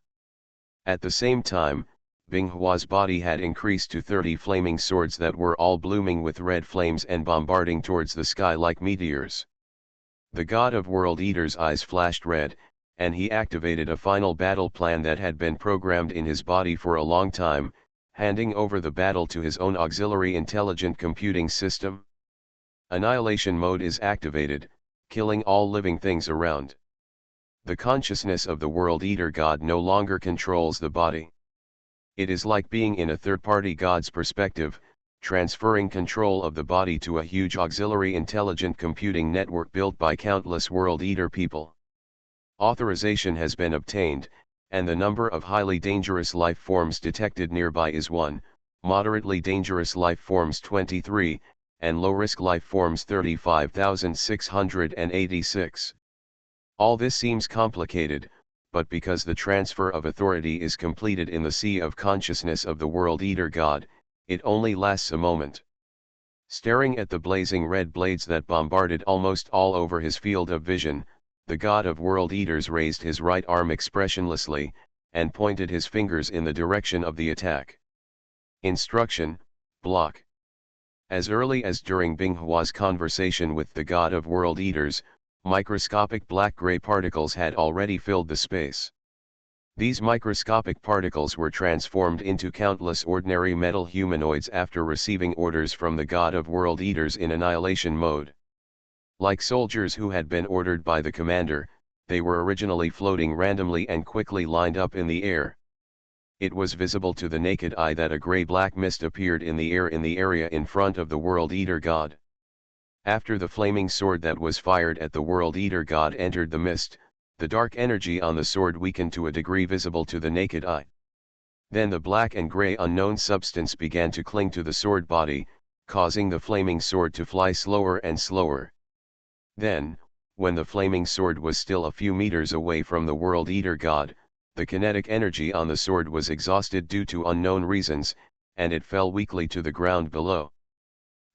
At the same time, Binghua's body had increased to 30 flaming swords that were all blooming with red flames and bombarding towards the sky like meteors. The god of World Eater's eyes flashed red, and he activated a final battle plan that had been programmed in his body for a long time, handing over the battle to his own auxiliary intelligent computing system. Annihilation mode is activated, killing all living things around. The consciousness of the World Eater god no longer controls the body. It is like being in a third-party god's perspective, transferring control of the body to a huge auxiliary intelligent computing network built by countless World Eater people. Authorization has been obtained, and the number of highly dangerous life forms detected nearby is 1, moderately dangerous life forms 23, and low-risk life forms 35,686. All this seems complicated, but because the transfer of authority is completed in the sea of consciousness of the World Eater God, it only lasts a moment. Staring at the blazing red blades that bombarded almost all over his field of vision, the God of World Eaters raised his right arm expressionlessly, and pointed his fingers in the direction of the attack. Instruction: block. As early as during Binghua's conversation with the God of World Eaters, microscopic black-gray particles had already filled the space. These microscopic particles were transformed into countless ordinary metal humanoids after receiving orders from the God of World Eaters in annihilation mode. Like soldiers who had been ordered by the commander, they were originally floating randomly and quickly lined up in the air. It was visible to the naked eye that a gray-black mist appeared in the air in the area in front of the World Eater God. After the flaming sword that was fired at the World Eater God entered the mist, the dark energy on the sword weakened to a degree visible to the naked eye. Then the black and gray unknown substance began to cling to the sword body, causing the flaming sword to fly slower and slower. Then, when the flaming sword was still a few meters away from the World Eater God, the kinetic energy on the sword was exhausted due to unknown reasons, and it fell weakly to the ground below.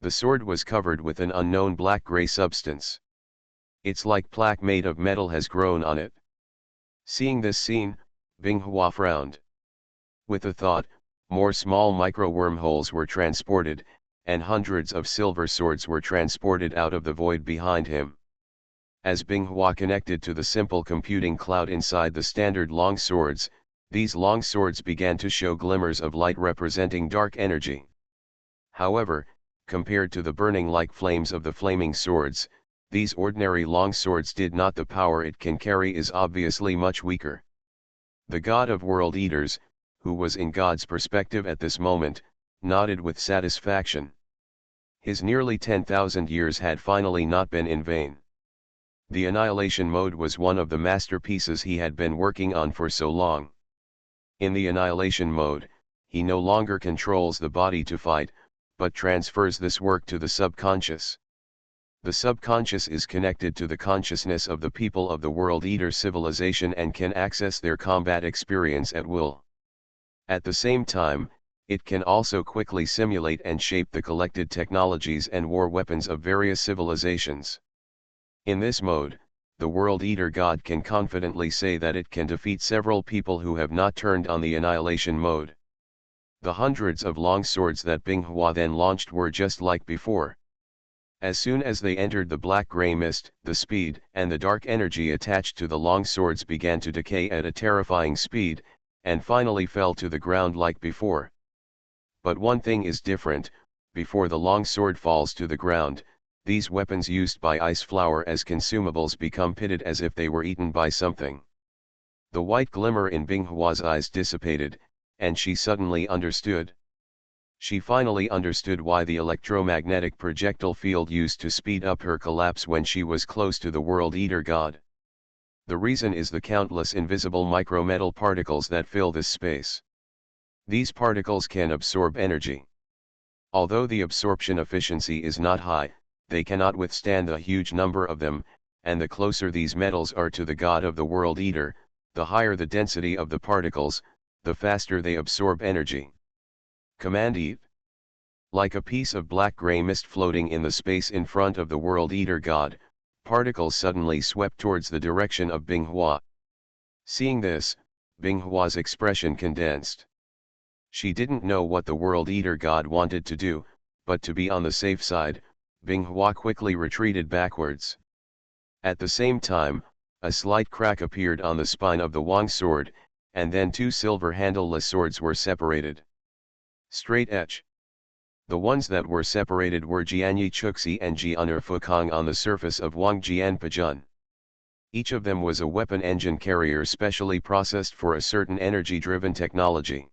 The sword was covered with an unknown black-gray substance. It's like plaque made of metal has grown on it. Seeing this scene, Binghua frowned. With a thought, more small micro-wormholes were transported, and hundreds of silver swords were transported out of the void behind him. As Binghua connected to the simple computing cloud inside the standard long swords, these long swords began to show glimmers of light representing dark energy. However, compared to the burning like flames of the flaming swords, these ordinary long swords did not. The power it can carry is obviously much weaker. The God of World Eaters, who was in God's perspective at this moment, nodded with satisfaction. His nearly 10,000 years had finally not been in vain. The annihilation mode was one of the masterpieces he had been working on for so long. In the annihilation mode, he no longer controls the body to fight, but transfers this work to the subconscious. The subconscious is connected to the consciousness of the people of the World Eater civilization and can access their combat experience at will. At the same time, it can also quickly simulate and shape the collected technologies and war weapons of various civilizations. In this mode, the World Eater God can confidently say that it can defeat several people who have not turned on the annihilation mode. The hundreds of long swords that Binghua then launched were just like before. As soon as they entered the black-gray mist, the speed and the dark energy attached to the long swords began to decay at a terrifying speed, and finally fell to the ground like before. But one thing is different: before the long sword falls to the ground, these weapons used by Ice Flower as consumables become pitted as if they were eaten by something. The white glimmer in Binghua's eyes dissipated, and she suddenly understood. She finally understood why the electromagnetic projectile field used to speed up her collapse when she was close to the World Eater God. The reason is the countless invisible micrometal particles that fill this space. These particles can absorb energy. Although the absorption efficiency is not high, they cannot withstand the huge number of them, and the closer these metals are to the God of the World Eater, the higher the density of the particles, the faster they absorb energy. Command Eve. Like a piece of black-gray mist floating in the space in front of the World Eater God, particles suddenly swept towards the direction of Binghua. Seeing this, Binghua's expression condensed. She didn't know what the World Eater God wanted to do, but to be on the safe side, Binghua quickly retreated backwards. At the same time, a slight crack appeared on the spine of the Wang sword, and then two silver handleless swords were separated. Straight etch. The ones that were separated were Jianyi Chuxi and Jian'er Fukong on the surface of Wang Jian Pajun. Each of them was a weapon engine carrier specially processed for a certain energy-driven technology.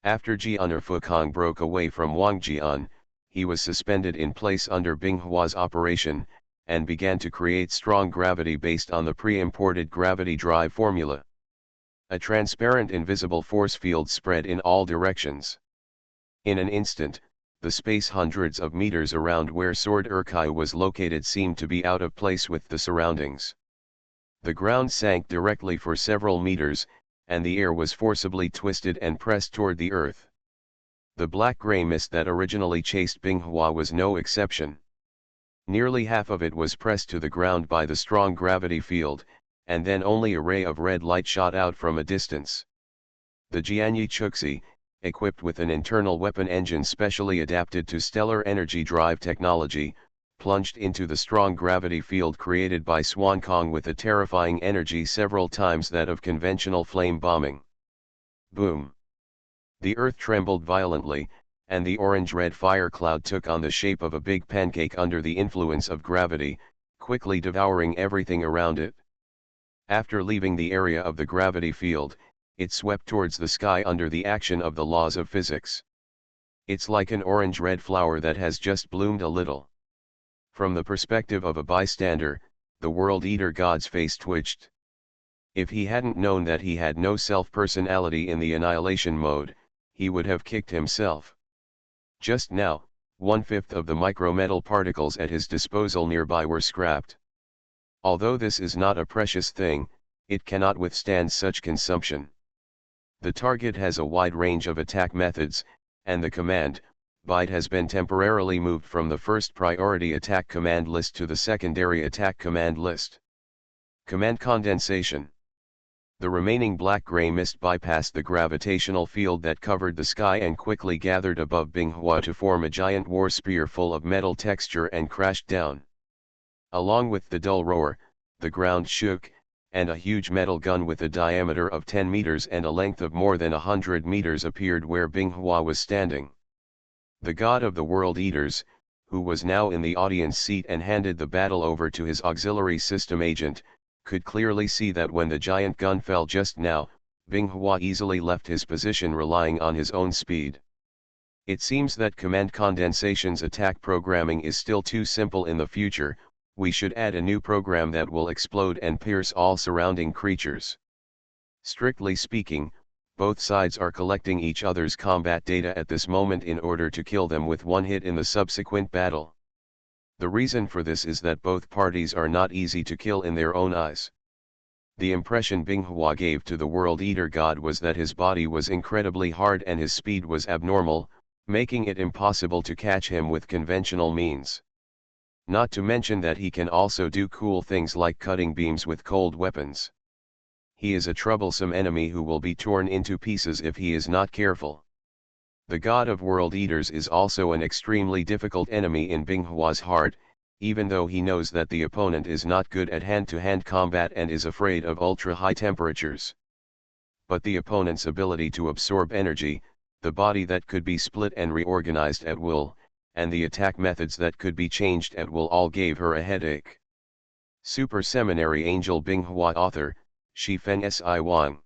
After Jian'er Fukong broke away from Wang Jian, he was suspended in place under Binghua's operation, and began to create strong gravity based on the pre-imported gravity drive formula. A transparent invisible force field spread in all directions. In an instant, the space hundreds of meters around where Sword Urkai was located seemed to be out of place with the surroundings. The ground sank directly for several meters, and the air was forcibly twisted and pressed toward the earth. The black-gray mist that originally chased Binghua was no exception. Nearly half of it was pressed to the ground by the strong gravity field, and then only a ray of red light shot out from a distance. The Jianyi Chuxi, equipped with an internal weapon engine specially adapted to stellar energy drive technology, plunged into the strong gravity field created by Swankong with a terrifying energy several times that of conventional flame bombing. Boom! The earth trembled violently, and the orange-red fire cloud took on the shape of a big pancake under the influence of gravity, quickly devouring everything around it. After leaving the area of the gravity field, it swept towards the sky under the action of the laws of physics. It's like an orange-red flower that has just bloomed a little. From the perspective of a bystander, the World Eater God's face twitched. If he hadn't known that he had no self-personality in the annihilation mode, he would have kicked himself. Just now, 1/5 of the micrometal particles at his disposal nearby were scrapped. Although this is not a precious thing, it cannot withstand such consumption. The target has a wide range of attack methods, and the command, byte has been temporarily moved from the first priority attack command list to the secondary attack command list. Command condensation. The remaining black-gray mist bypassed the gravitational field that covered the sky and quickly gathered above Binghua to form a giant war spear full of metal texture and crashed down. Along with the dull roar, the ground shook, and a huge metal gun with a diameter of 10 meters and a length of more than 100 meters appeared where Binghua was standing. The god of the World Eaters, who was now in the audience seat and handed the battle over to his auxiliary system agent, could clearly see that when the giant gun fell just now, Binghua easily left his position relying on his own speed. It seems that command condensation's attack programming is still too simple in the future. We should add a new program that will explode and pierce all surrounding creatures. Strictly speaking, both sides are collecting each other's combat data at this moment in order to kill them with one hit in the subsequent battle. The reason for this is that both parties are not easy to kill in their own eyes. The impression Binghua gave to the World Eater God was that his body was incredibly hard and his speed was abnormal, making it impossible to catch him with conventional means. Not to mention that he can also do cool things like cutting beams with cold weapons. He is a troublesome enemy who will be torn into pieces if he is not careful. The god of World Eaters is also an extremely difficult enemy in Binghua's heart, even though he knows that the opponent is not good at hand-to-hand combat and is afraid of ultra-high temperatures. But the opponent's ability to absorb energy, the body that could be split and reorganized at will, and the attack methods that could be changed at will all gave her a headache. Super Seminary Angel Binghua Author, Shifeng Si Wang.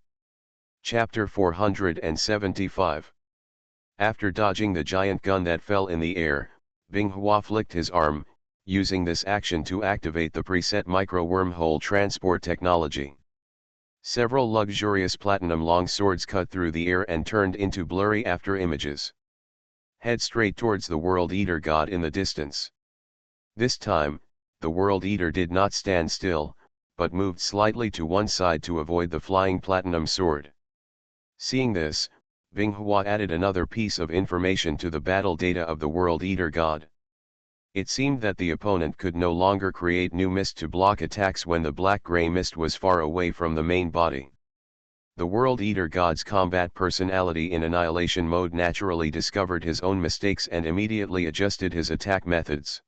Chapter 475. After dodging the giant gun that fell in the air, Binghua flicked his arm, using this action to activate the preset micro-wormhole transport technology. Several luxurious platinum long swords cut through the air and turned into blurry after images. Head straight towards the World Eater God in the distance. This time, the World Eater did not stand still, but moved slightly to one side to avoid the flying platinum sword. Seeing this, Binghua added another piece of information to the battle data of the World Eater God. It seemed that the opponent could no longer create new mist to block attacks when the black-gray mist was far away from the main body. The World Eater God's combat personality in annihilation mode naturally discovered his own mistakes and immediately adjusted his attack methods.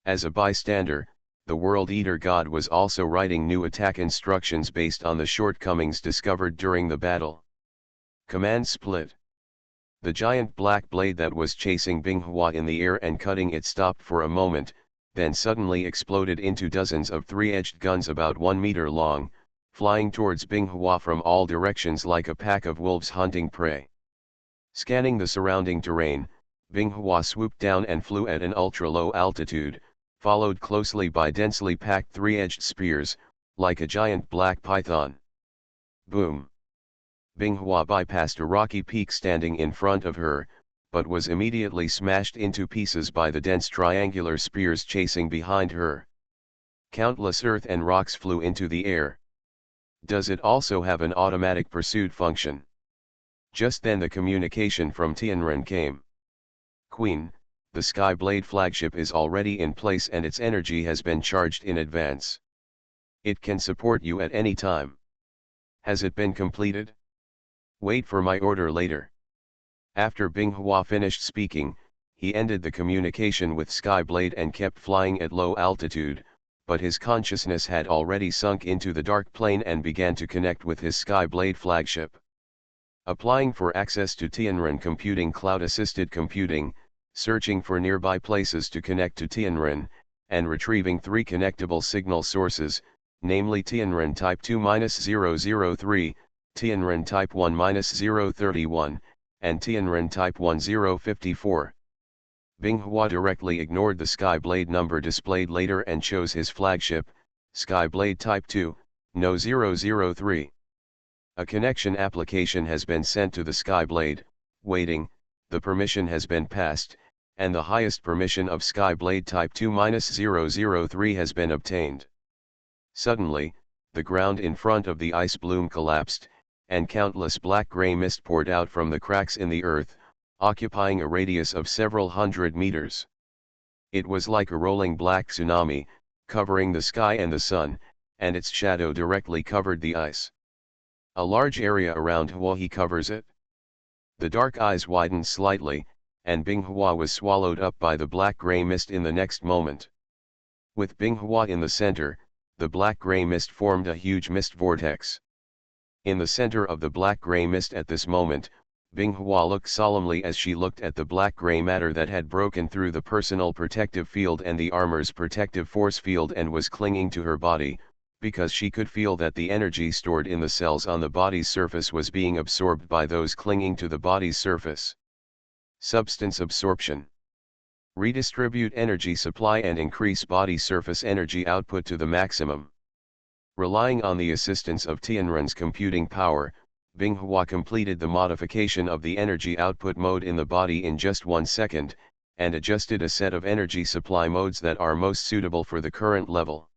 As a bystander, the World Eater God was also writing new attack instructions based on the shortcomings discovered during the battle. Command split. The giant black blade that was chasing Binghua in the air and cutting it stopped for a moment, then suddenly exploded into dozens of three-edged guns about 1 meter long, flying towards Binghua from all directions like a pack of wolves hunting prey. Scanning the surrounding terrain, Binghua swooped down and flew at an ultra-low altitude, followed closely by densely packed three-edged spears, like a giant black python. Boom! Binghua bypassed a rocky peak standing in front of her, but was immediately smashed into pieces by the dense triangular spears chasing behind her. Countless earth and rocks flew into the air. Does it also have an automatic pursuit function? Just then the communication from Tianren came. Queen, the Skyblade flagship is already in place and its energy has been charged in advance. It can support you at any time. Has it been completed? Wait for my order later. After Binghua finished speaking, he ended the communication with Skyblade and kept flying at low altitude, but his consciousness had already sunk into the dark plane and began to connect with his Skyblade flagship. Applying for access to Tianren Computing Cloud-Assisted Computing, searching for nearby places to connect to Tianren, and retrieving 3 connectable signal sources, namely Tianren Type 2-003, Tianren Type 1-031, and Tianren Type 1054. Binghua directly ignored the Skyblade number displayed later and chose his flagship, Skyblade Type 2, No 003. A connection application has been sent to the Skyblade, waiting, the permission has been passed, and the highest permission of Skyblade Type 2-003 has been obtained. Suddenly, the ground in front of the ice bloom collapsed, and countless black-gray mist poured out from the cracks in the earth, occupying a radius of several hundred meters. It was like a rolling black tsunami, covering the sky and the sun, and its shadow directly covered the ice. A large area around Huahi covers it. The dark eyes widened slightly, and Binghua was swallowed up by the black-gray mist in the next moment. With Binghua in the center, the black-gray mist formed a huge mist vortex. In the center of the black-gray mist at this moment, Binghua looked solemnly as she looked at the black-gray matter that had broken through the personal protective field and the armor's protective force field and was clinging to her body, because she could feel that the energy stored in the cells on the body's surface was being absorbed by those clinging to the body's surface. Substance absorption. Redistribute energy supply and increase body surface energy output to the maximum. Relying on the assistance of Tianren's computing power, Binghua completed the modification of the energy output mode in the body in just 1 second, and adjusted a set of energy supply modes that are most suitable for the current level.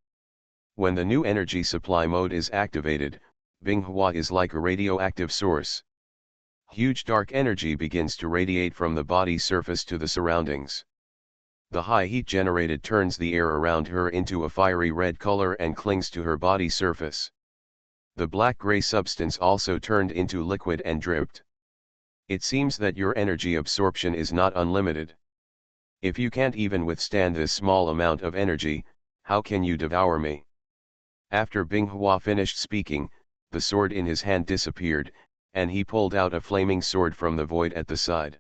When the new energy supply mode is activated, Binghua is like a radioactive source. Huge dark energy begins to radiate from the body surface to the surroundings. The high heat generated turns the air around her into a fiery red color and clings to her body surface. The black-gray substance also turned into liquid and dripped. It seems that your energy absorption is not unlimited. If you can't even withstand this small amount of energy, how can you devour me? After Binghua finished speaking, the sword in his hand disappeared, and he pulled out a flaming sword from the void at the side.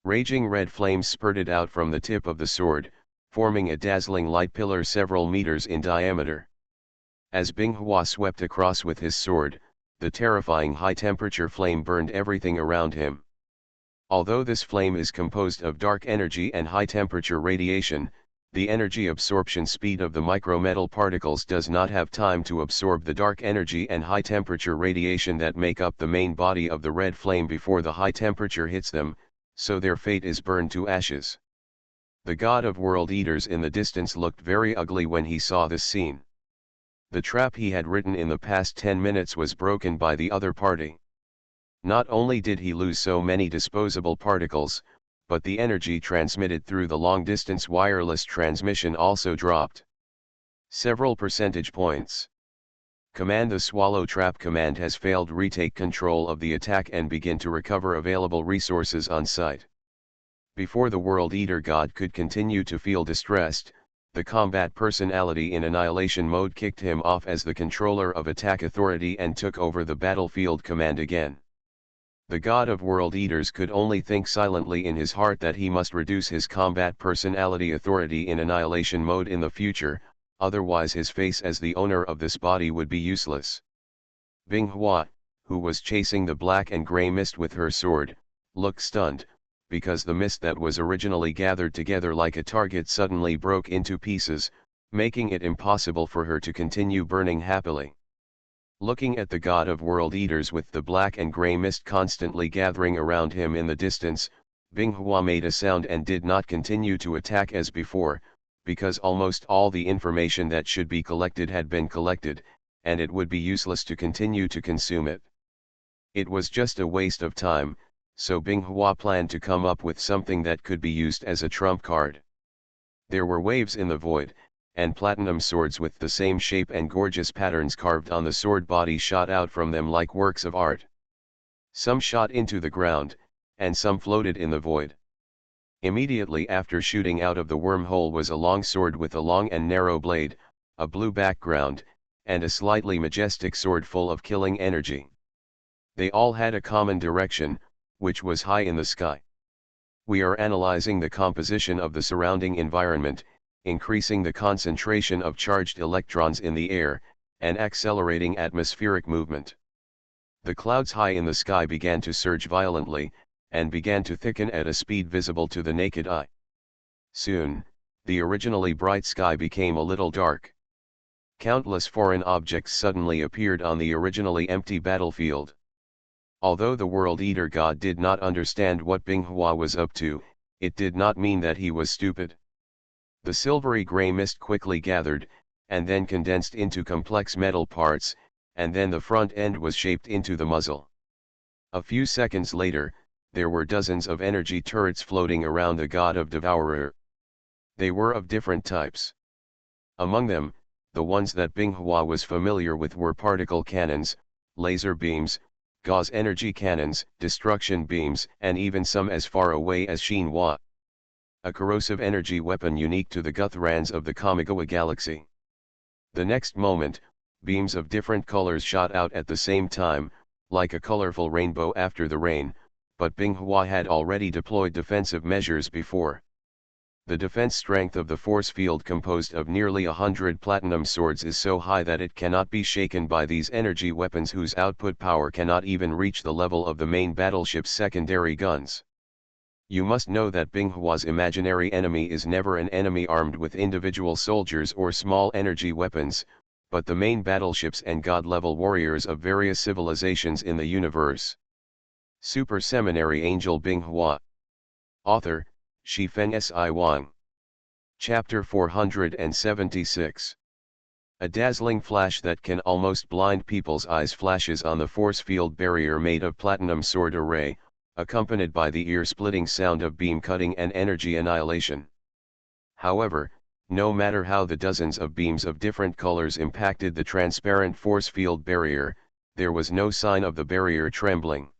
Raging red flames spurted out from the tip of the sword, forming a dazzling light pillar several meters in diameter. As Binghua swept across with his sword, the terrifying high-temperature flame burned everything around him. Although this flame is composed of dark energy and high-temperature radiation, the energy absorption speed of the micrometal particles does not have time to absorb the dark energy and high-temperature radiation that make up the main body of the red flame before the high temperature hits them, so their fate is burned to ashes. The god of world eaters in the distance looked very ugly when he saw this scene. The trap he had written in the past 10 minutes was broken by the other party. Not only did he lose so many disposable particles, but the energy transmitted through the long-distance wireless transmission also dropped. Several percentage points. Command: the Swallow Trap command has failed. Retake control of the attack and begin to recover available resources on site. Before the World Eater God could continue to feel distressed, the combat personality in annihilation mode kicked him off as the controller of attack authority and took over the battlefield command again. The god of world eaters could only think silently in his heart that he must reduce his combat personality authority in annihilation mode in the future, otherwise his face as the owner of this body would be useless. Binghua, who was chasing the black and grey mist with her sword, looked stunned, because the mist that was originally gathered together like a target suddenly broke into pieces, making it impossible for her to continue burning happily. Looking at the god of world eaters with the black and grey mist constantly gathering around him in the distance, Binghua made a sound and did not continue to attack as before, because almost all the information that should be collected had been collected, and it would be useless to continue to consume it. It was just a waste of time, so Binghua planned to come up with something that could be used as a trump card. There were waves in the void, and platinum swords with the same shape and gorgeous patterns carved on the sword body shot out from them like works of art. Some shot into the ground, and some floated in the void. Immediately after shooting out of the wormhole was a long sword with a long and narrow blade, a blue background, and a slightly majestic sword full of killing energy. They all had a common direction, which was high in the sky. We are analyzing the composition of the surrounding environment, increasing the concentration of charged electrons in the air, and accelerating atmospheric movement. The clouds high in the sky began to surge violently, and began to thicken at a speed visible to the naked eye. Soon, the originally bright sky became a little dark. Countless foreign objects suddenly appeared on the originally empty battlefield. Although the World Eater God did not understand what Binghua was up to, it did not mean that he was stupid. The silvery gray mist quickly gathered, and then condensed into complex metal parts, and then the front end was shaped into the muzzle. A few seconds later, there were dozens of energy turrets floating around the God of Devourer. They were of different types. Among them, the ones that Binghua was familiar with were particle cannons, laser beams, gauze energy cannons, destruction beams, and even some as far away as Shinhua. A corrosive energy weapon unique to the Guthrans of the Kamigawa galaxy. The next moment, beams of different colors shot out at the same time, like a colorful rainbow after the rain, but Binghua had already deployed defensive measures before. The defense strength of the force field composed of nearly 100 platinum swords is so high that it cannot be shaken by these energy weapons whose output power cannot even reach the level of the main battleship's secondary guns. You must know that Binghua's imaginary enemy is never an enemy armed with individual soldiers or small energy weapons, but the main battleships and god-level warriors of various civilizations in the universe. Super Seminary Angel Binghua. Author, Shifeng Si Wang. Chapter 476. A dazzling flash that can almost blind people's eyes flashes on the force field barrier made of platinum sword array, accompanied by the ear-splitting sound of beam cutting and energy annihilation. However, no matter how the dozens of beams of different colors impacted the transparent force field barrier, there was no sign of the barrier trembling.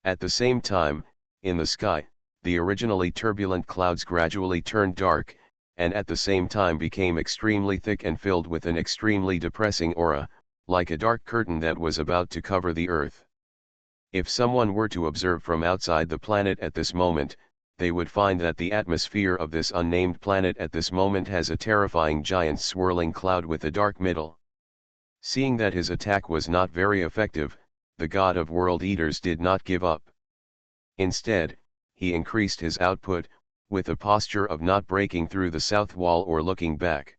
At the same time, in the sky, the originally turbulent clouds gradually turned dark, and at the same time became extremely thick and filled with an extremely depressing aura, like a dark curtain that was about to cover the earth. If someone were to observe from outside the planet at this moment, they would find that the atmosphere of this unnamed planet at this moment has a terrifying giant swirling cloud with a dark middle. Seeing that his attack was not very effective, the god of world eaters did not give up. Instead, he increased his output, with a posture of not breaking through the south wall or looking back.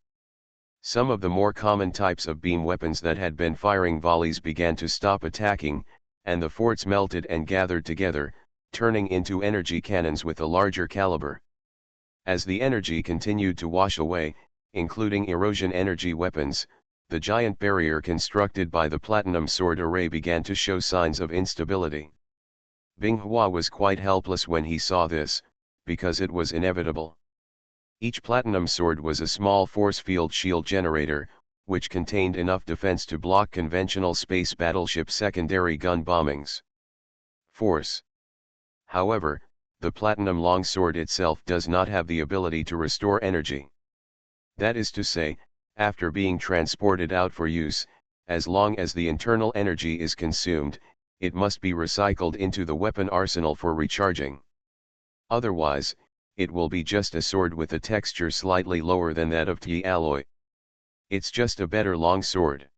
Some of the more common types of beam weapons that had been firing volleys began to stop attacking, and the forts melted and gathered together, turning into energy cannons with a larger caliber. As the energy continued to wash away, including erosion energy weapons, the giant barrier constructed by the platinum sword array began to show signs of instability. Binghua was quite helpless when he saw this, because it was inevitable. Each platinum sword was a small force field shield generator, which contained enough defense to block conventional space battleship secondary gun bombings. Force. However, the platinum longsword itself does not have the ability to restore energy. That is to say, after being transported out for use, as long as the internal energy is consumed, it must be recycled into the weapon arsenal for recharging. Otherwise, it will be just a sword with a texture slightly lower than that of Ti alloy. It's just a better long sword.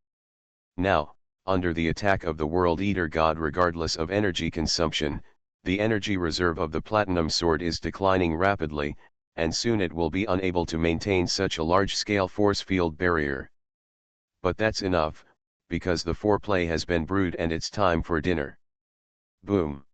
Now, under the attack of the World Eater God regardless of energy consumption, the energy reserve of the platinum sword is declining rapidly, and soon it will be unable to maintain such a large-scale force field barrier. But that's enough, because the foreplay has been brewed and it's time for dinner. Boom.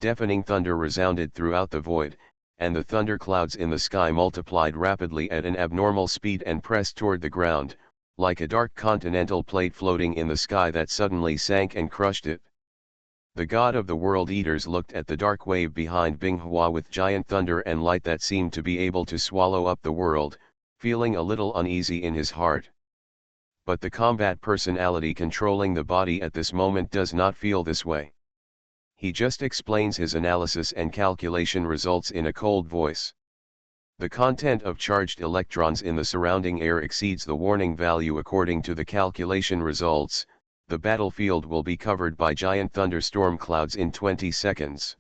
Deafening thunder resounded throughout the void, and the thunder clouds in the sky multiplied rapidly at an abnormal speed and pressed toward the ground, like a dark continental plate floating in the sky that suddenly sank and crushed it. The god of the world eaters looked at the dark wave behind Binghua with giant thunder and light that seemed to be able to swallow up the world, feeling a little uneasy in his heart. But the combat personality controlling the body at this moment does not feel this way. He just explains his analysis and calculation results in a cold voice. The content of charged electrons in the surrounding air exceeds the warning value according to the calculation results. The battlefield will be covered by giant thunderstorm clouds in 20 seconds.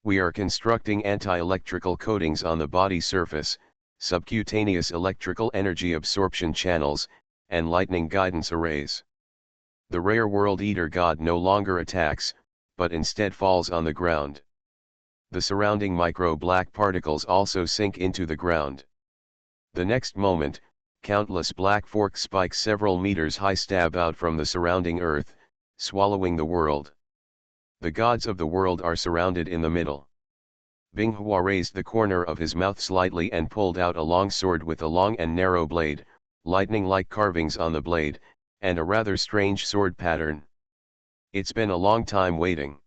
We are constructing anti-electrical coatings on the body surface, subcutaneous electrical energy absorption channels, and lightning guidance arrays. The rare world eater god no longer attacks, but instead falls on the ground. The surrounding micro-black particles also sink into the ground. The next moment, countless black fork spikes several meters high stab out from the surrounding earth, swallowing the world. The gods of the world are surrounded in the middle. Binghua raised the corner of his mouth slightly and pulled out a long sword with a long and narrow blade, lightning-like carvings on the blade, and a rather strange sword pattern. It's been a long time waiting.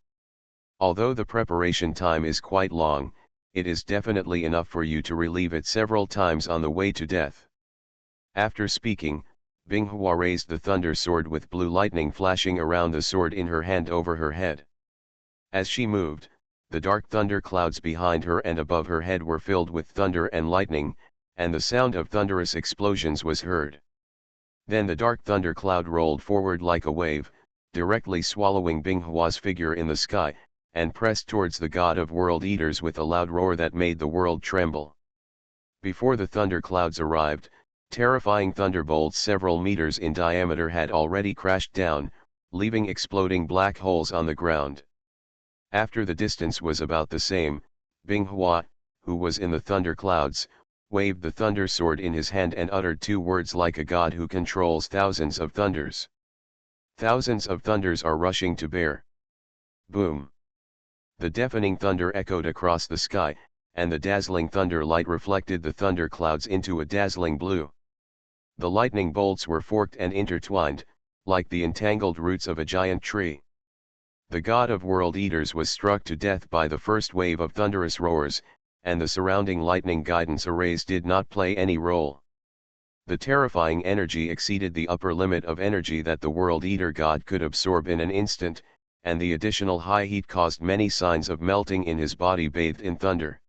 Although the preparation time is quite long, it is definitely enough for you to relieve it several times on the way to death. After speaking, Binghua raised the thunder sword with blue lightning flashing around the sword in her hand over her head. As she moved, the dark thunder clouds behind her and above her head were filled with thunder and lightning, and the sound of thunderous explosions was heard. Then the dark thunder cloud rolled forward like a wave, directly swallowing Binghua's figure in the sky, and pressed towards the god of world eaters with a loud roar that made the world tremble. Before the thunder clouds arrived, terrifying thunderbolts several meters in diameter had already crashed down, leaving exploding black holes on the ground. After the distance was about the same, Binghua, who was in the thunder clouds, waved the thunder sword in his hand and uttered two words like a god who controls thousands of thunders. Thousands of thunders are rushing to bear. Boom! The deafening thunder echoed across the sky, and the dazzling thunder light reflected the thunder clouds into a dazzling blue. The lightning bolts were forked and intertwined, like the entangled roots of a giant tree. The god of world eaters was struck to death by the first wave of thunderous roars, and the surrounding lightning guidance arrays did not play any role. The terrifying energy exceeded the upper limit of energy that the world eater god could absorb in an instant, and the additional high heat caused many signs of melting in his body bathed in thunder.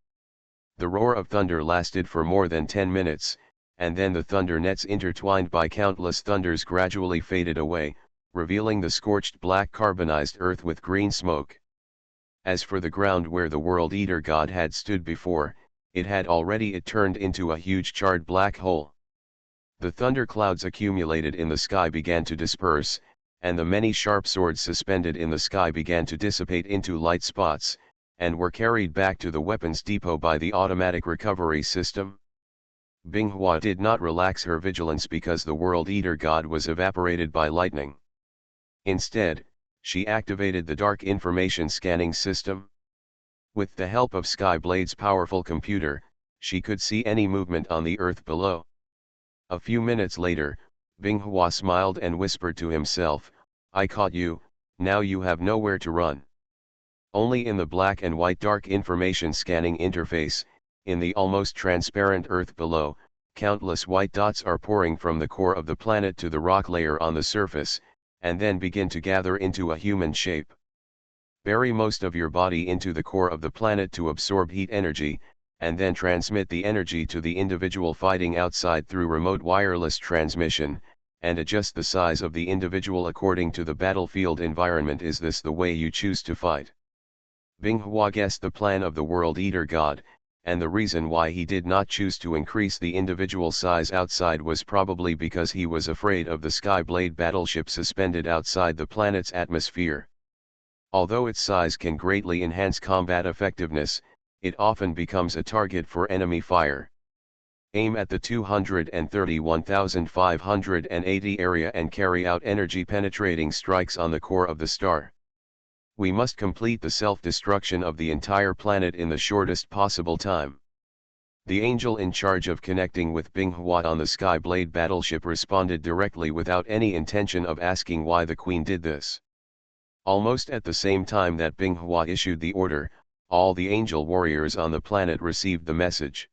The roar of thunder lasted for more than 10 minutes, and then the thunder nets intertwined by countless thunders gradually faded away, revealing the scorched black carbonized earth with green smoke. As for the ground where the world eater god had stood before, it had already turned into a huge charred black hole. The thunder clouds accumulated in the sky began to disperse, and the many sharp swords suspended in the sky began to dissipate into light spots, and were carried back to the weapons depot by the automatic recovery system. Binghua did not relax her vigilance because the world eater god was evaporated by lightning. Instead, she activated the dark information scanning system. With the help of Skyblade's powerful computer, she could see any movement on the earth below. A few minutes later, Binghua smiled and whispered to himself, "I caught you, now you have nowhere to run." Only in the black and white dark information scanning interface, in the almost transparent earth below, countless white dots are pouring from the core of the planet to the rock layer on the surface, and then begin to gather into a human shape. Bury most of your body into the core of the planet to absorb heat energy, and then transmit the energy to the individual fighting outside through remote wireless transmission, and adjust the size of the individual according to the battlefield environment. Is this the way you choose to fight? Binghua guessed the plan of the World Eater God, and the reason why he did not choose to increase the individual size outside was probably because he was afraid of the Skyblade battleship suspended outside the planet's atmosphere. Although its size can greatly enhance combat effectiveness, it often becomes a target for enemy fire. Aim at the 231,580 area and carry out energy-penetrating strikes on the core of the star. We must complete the self-destruction of the entire planet in the shortest possible time. The angel in charge of connecting with Binghua on the Skyblade battleship responded directly without any intention of asking why the Queen did this. Almost at the same time that Binghua issued the order, all the angel warriors on the planet received the message.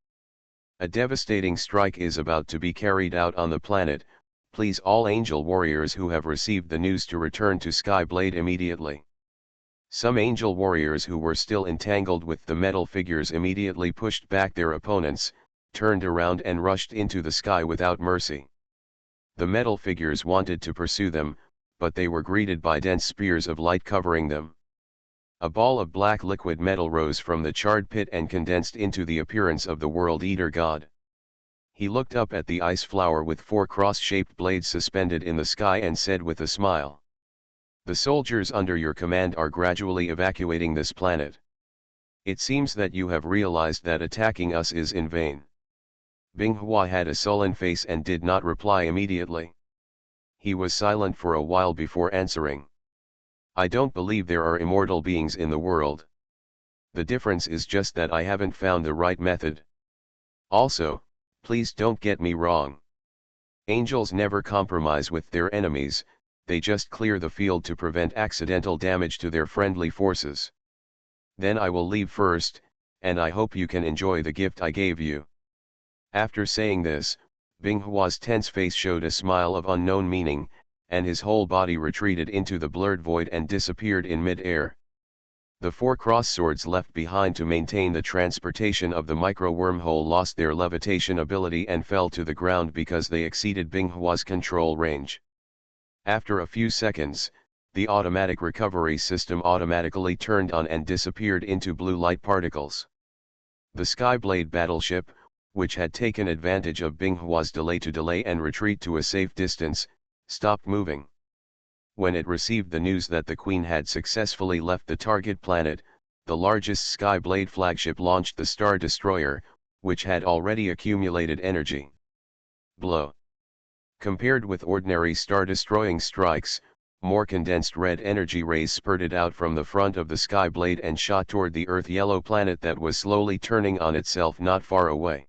A devastating strike is about to be carried out on the planet. Please all angel warriors who have received the news to return to Skyblade immediately. Some angel warriors who were still entangled with the metal figures immediately pushed back their opponents, turned around and rushed into the sky without mercy. The metal figures wanted to pursue them, but they were greeted by dense spears of light covering them. A ball of black liquid metal rose from the charred pit and condensed into the appearance of the World Eater God. He looked up at the ice flower with 4 cross-shaped blades suspended in the sky and said with a smile, "The soldiers under your command are gradually evacuating this planet. It seems that you have realized that attacking us is in vain." Binghua had a sullen face and did not reply immediately. He was silent for a while before answering. "I don't believe there are immortal beings in the world. The difference is just that I haven't found the right method. Also, please don't get me wrong. Angels never compromise with their enemies, they just clear the field to prevent accidental damage to their friendly forces. Then I will leave first, and I hope you can enjoy the gift I gave you." After saying this, Binghua's tense face showed a smile of unknown meaning, and his whole body retreated into the blurred void and disappeared in mid-air. The 4 cross swords left behind to maintain the transportation of the micro-wormhole lost their levitation ability and fell to the ground because they exceeded Binghua's control range. After a few seconds, the automatic recovery system automatically turned on and disappeared into blue light particles. The Skyblade battleship, which had taken advantage of Binghua's delay to delay and retreat to a safe distance, stopped moving. When it received the news that the Queen had successfully left the target planet, the largest Skyblade flagship launched the Star Destroyer, which had already accumulated energy. Blow. Compared with ordinary star-destroying strikes, more condensed red energy rays spurted out from the front of the Skyblade and shot toward the Earth-yellow planet that was slowly turning on itself not far away.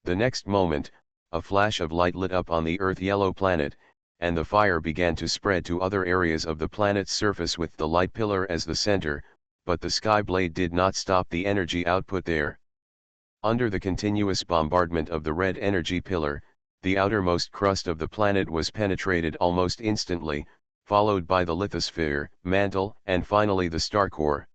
The next moment, a flash of light lit up on the Earth-yellow planet, and the fire began to spread to other areas of the planet's surface with the light pillar as the center, but the Skyblade did not stop the energy output there. Under the continuous bombardment of the red energy pillar, the outermost crust of the planet was penetrated almost instantly, followed by the lithosphere, mantle, and finally the star core.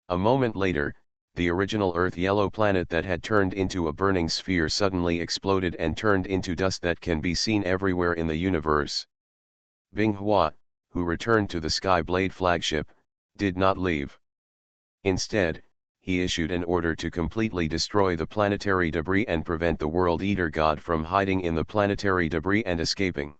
A moment later, the original Earth-yellow planet that had turned into a burning sphere suddenly exploded and turned into dust that can be seen everywhere in the universe. Binghua, who returned to the Skyblade flagship, did not leave. Instead, he issued an order to completely destroy the planetary debris and prevent the World Eater God from hiding in the planetary debris and escaping.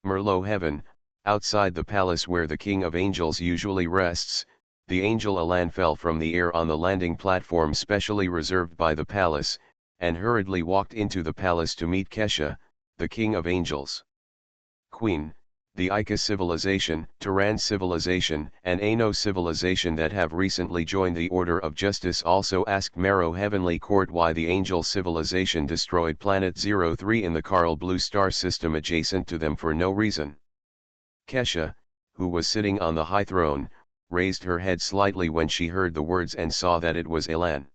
Merlot Heaven, outside the palace where the King of Angels usually rests, the angel Elan fell from the air on the landing platform specially reserved by the palace, and hurriedly walked into the palace to meet Kesha, the King of Angels. "Queen, the Ica civilization, Turan civilization, and Ano civilization that have recently joined the Order of Justice also asked Marrow Heavenly Court why the Angel civilization destroyed Planet 03 in the Carl Blue Star system adjacent to them for no reason." Kesha, who was sitting on the high throne, raised her head slightly when she heard the words and saw that it was Elan.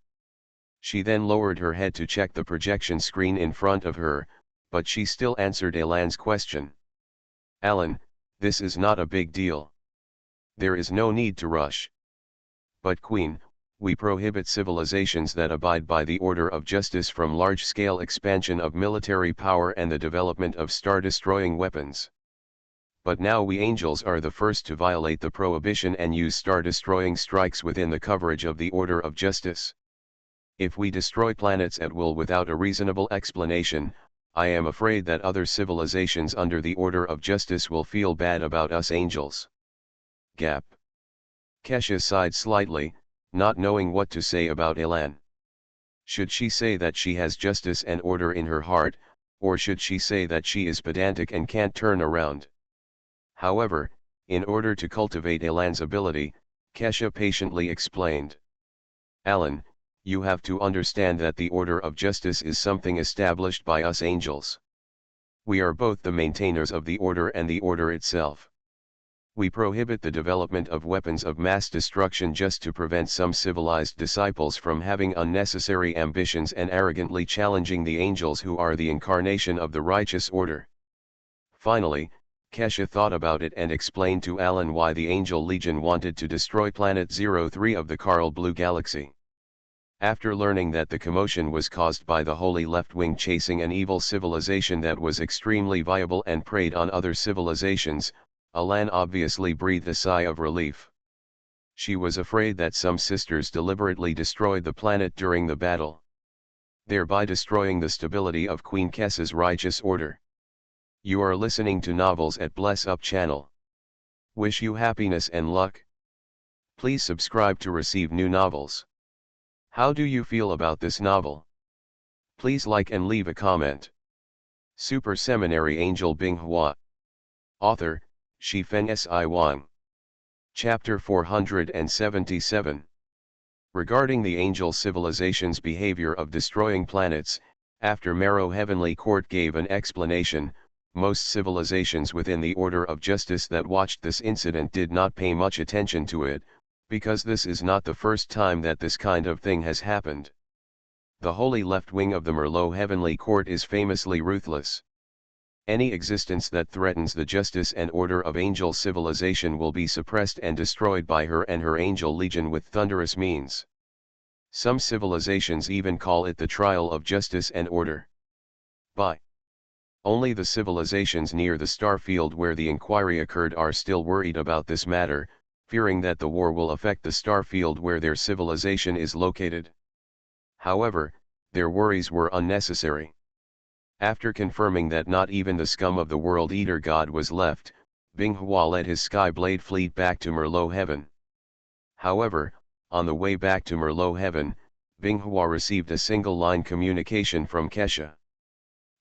She then lowered her head to check the projection screen in front of her, but she still answered Elan's question. "Alan, this is not a big deal. There is no need to rush. But Queen, we prohibit civilizations that abide by the order of justice from large-scale expansion of military power and the development of star-destroying weapons. But now we angels are the first to violate the prohibition and use star-destroying strikes within the coverage of the order of justice. If we destroy planets at will without a reasonable explanation, I am afraid that other civilizations under the order of justice will feel bad about us angels." Gap. Kesha sighed slightly, not knowing what to say about Elan. Should she say that she has justice and order in her heart, or should she say that she is pedantic and can't turn around? However, In order to cultivate Alan's ability, Kesha patiently explained. Alan, you have to understand that the order of justice is something established by us angels. We are both the maintainers of the order and the order itself. We prohibit the development of weapons of mass destruction just to prevent some civilized disciples from having unnecessary ambitions and arrogantly challenging the angels who are the incarnation of the righteous order. Finally, Kesha thought about it and explained to Alan why the Angel Legion wanted to destroy Planet 03 of the Carl Blue Galaxy. After learning that the commotion was caused by the Holy Left Wing chasing an evil civilization that was extremely viable and preyed on other civilizations, Alan obviously breathed a sigh of relief. She was afraid that some sisters deliberately destroyed the planet during the battle, thereby destroying the stability of Queen Kesha's righteous order. You are listening to Novels at Bless Up channel. Wish you happiness and luck. Please subscribe to receive new novels. How do you feel about this novel? Please like and leave a comment. Super Seminary Angel Binghua. Author, Shifeng Si Wang. Chapter 477. Regarding the angel civilization's behavior of destroying planets, after Marrow Heavenly Court gave an explanation, most civilizations within the order of justice that watched this incident did not pay much attention to it, because this is not the first time that this kind of thing has happened. The holy left wing of the Merlot Heavenly Court is famously ruthless. Any existence that threatens the justice and order of angel civilization will be suppressed and destroyed by her and her angel legion with thunderous means. Some civilizations even call it the trial of justice and order. By only the civilizations near the star field where the inquiry occurred are still worried about this matter, fearing that the war will affect the star field where their civilization is located. However, their worries were unnecessary. After confirming that not even the scum of the World Eater God was left, Binghua led his Skyblade fleet back to Merlot Heaven. However, on the way back to Merlot Heaven, Binghua received a single-line communication from Kesha.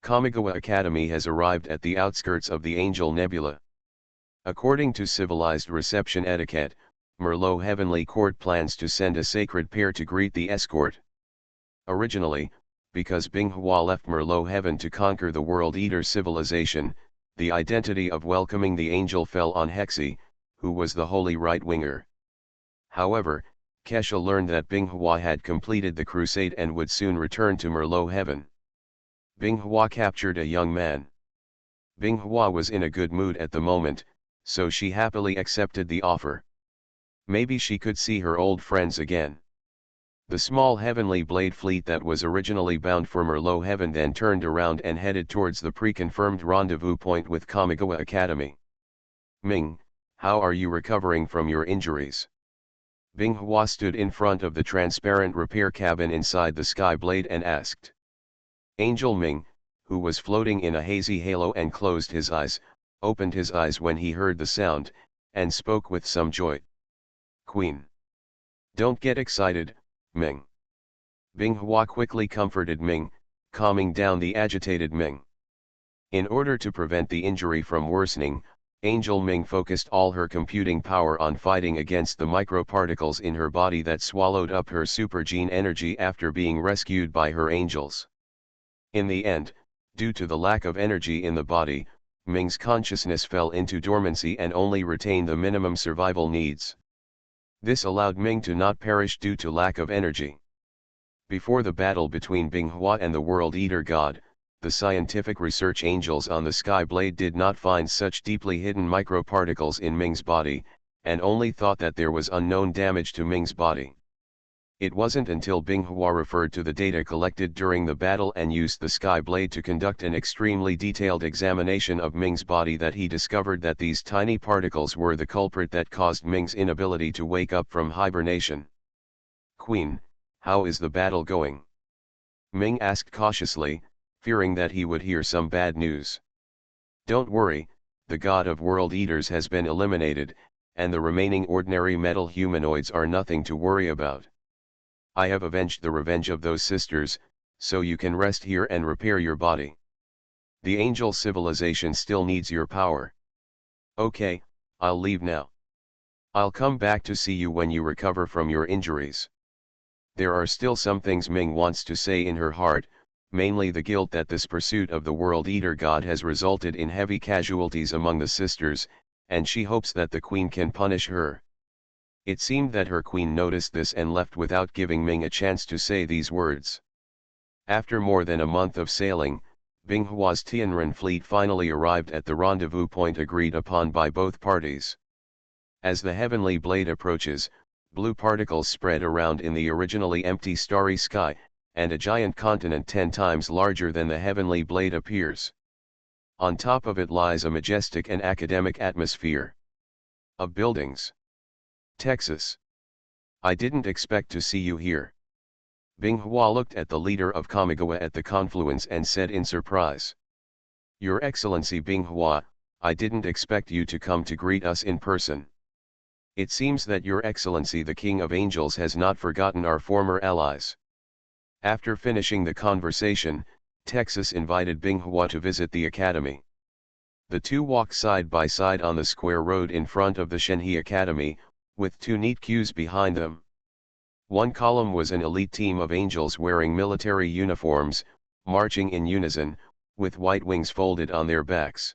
Kamigawa Academy has arrived at the outskirts of the Angel Nebula. According to civilized reception etiquette, Merlot Heavenly Court plans to send a sacred pair to greet the escort. Originally, because Binghua left Merlot Heaven to conquer the World Eater civilization, the identity of welcoming the angel fell on Hexi, who was the holy right-winger. However, Kesha learned that Binghua had completed the crusade and would soon return to Merlot Heaven. Binghua captured a young man. Binghua was in a good mood at the moment, so she happily accepted the offer. Maybe she could see her old friends again. The small heavenly blade fleet that was originally bound for Merlot Heaven then turned around and headed towards the pre-confirmed rendezvous point with Kamigawa Academy. Ming, how are you recovering from your injuries? Binghua stood in front of the transparent repair cabin inside the Skyblade and asked. Angel Ming, who was floating in a hazy halo and closed his eyes, opened his eyes when he heard the sound, and spoke with some joy. Queen. Don't get excited, Ming. Binghua quickly comforted Ming, calming down the agitated Ming. In order to prevent the injury from worsening, Angel Ming focused all her computing power on fighting against the microparticles in her body that swallowed up her super gene energy after being rescued by her angels. In the end, due to the lack of energy in the body, Ming's consciousness fell into dormancy and only retained the minimum survival needs. This allowed Ming to not perish due to lack of energy. Before the battle between Binghua and the World Eater God, the scientific research angels on the Skyblade did not find such deeply hidden microparticles in Ming's body, and only thought that there was unknown damage to Ming's body. It wasn't until Binghua referred to the data collected during the battle and used the Skyblade to conduct an extremely detailed examination of Ming's body that he discovered that these tiny particles were the culprit that caused Ming's inability to wake up from hibernation. Queen, how is the battle going? Ming asked cautiously, fearing that he would hear some bad news. Don't worry, the god of world eaters has been eliminated, and the remaining ordinary metal humanoids are nothing to worry about. I have avenged the revenge of those sisters, so you can rest here and repair your body. The angel civilization still needs your power. Okay, I'll leave now. I'll come back to see you when you recover from your injuries. There are still some things Ming wants to say in her heart, mainly the guilt that this pursuit of the World Eater God has resulted in heavy casualties among the sisters, and she hopes that the Queen can punish her. It seemed that her Queen noticed this and left without giving Ming a chance to say these words. After more than a month of sailing, Binghua's Tianren fleet finally arrived at the rendezvous point agreed upon by both parties. As the heavenly blade approaches, blue particles spread around in the originally empty starry sky, and a giant continent 10 times larger than the heavenly blade appears. On top of it lies a majestic and academic atmosphere of buildings. Texas. I didn't expect to see you here. Binghua looked at the leader of Kamigawa at the confluence and said in surprise. Your Excellency Binghua, I didn't expect you to come to greet us in person. It seems that Your Excellency the King of Angels has not forgotten our former allies. After finishing the conversation, Texas invited Binghua to visit the academy. The two walked side by side on the square road in front of the Shenhe Academy, with two neat queues behind them. One column was an elite team of angels wearing military uniforms, marching in unison, with white wings folded on their backs.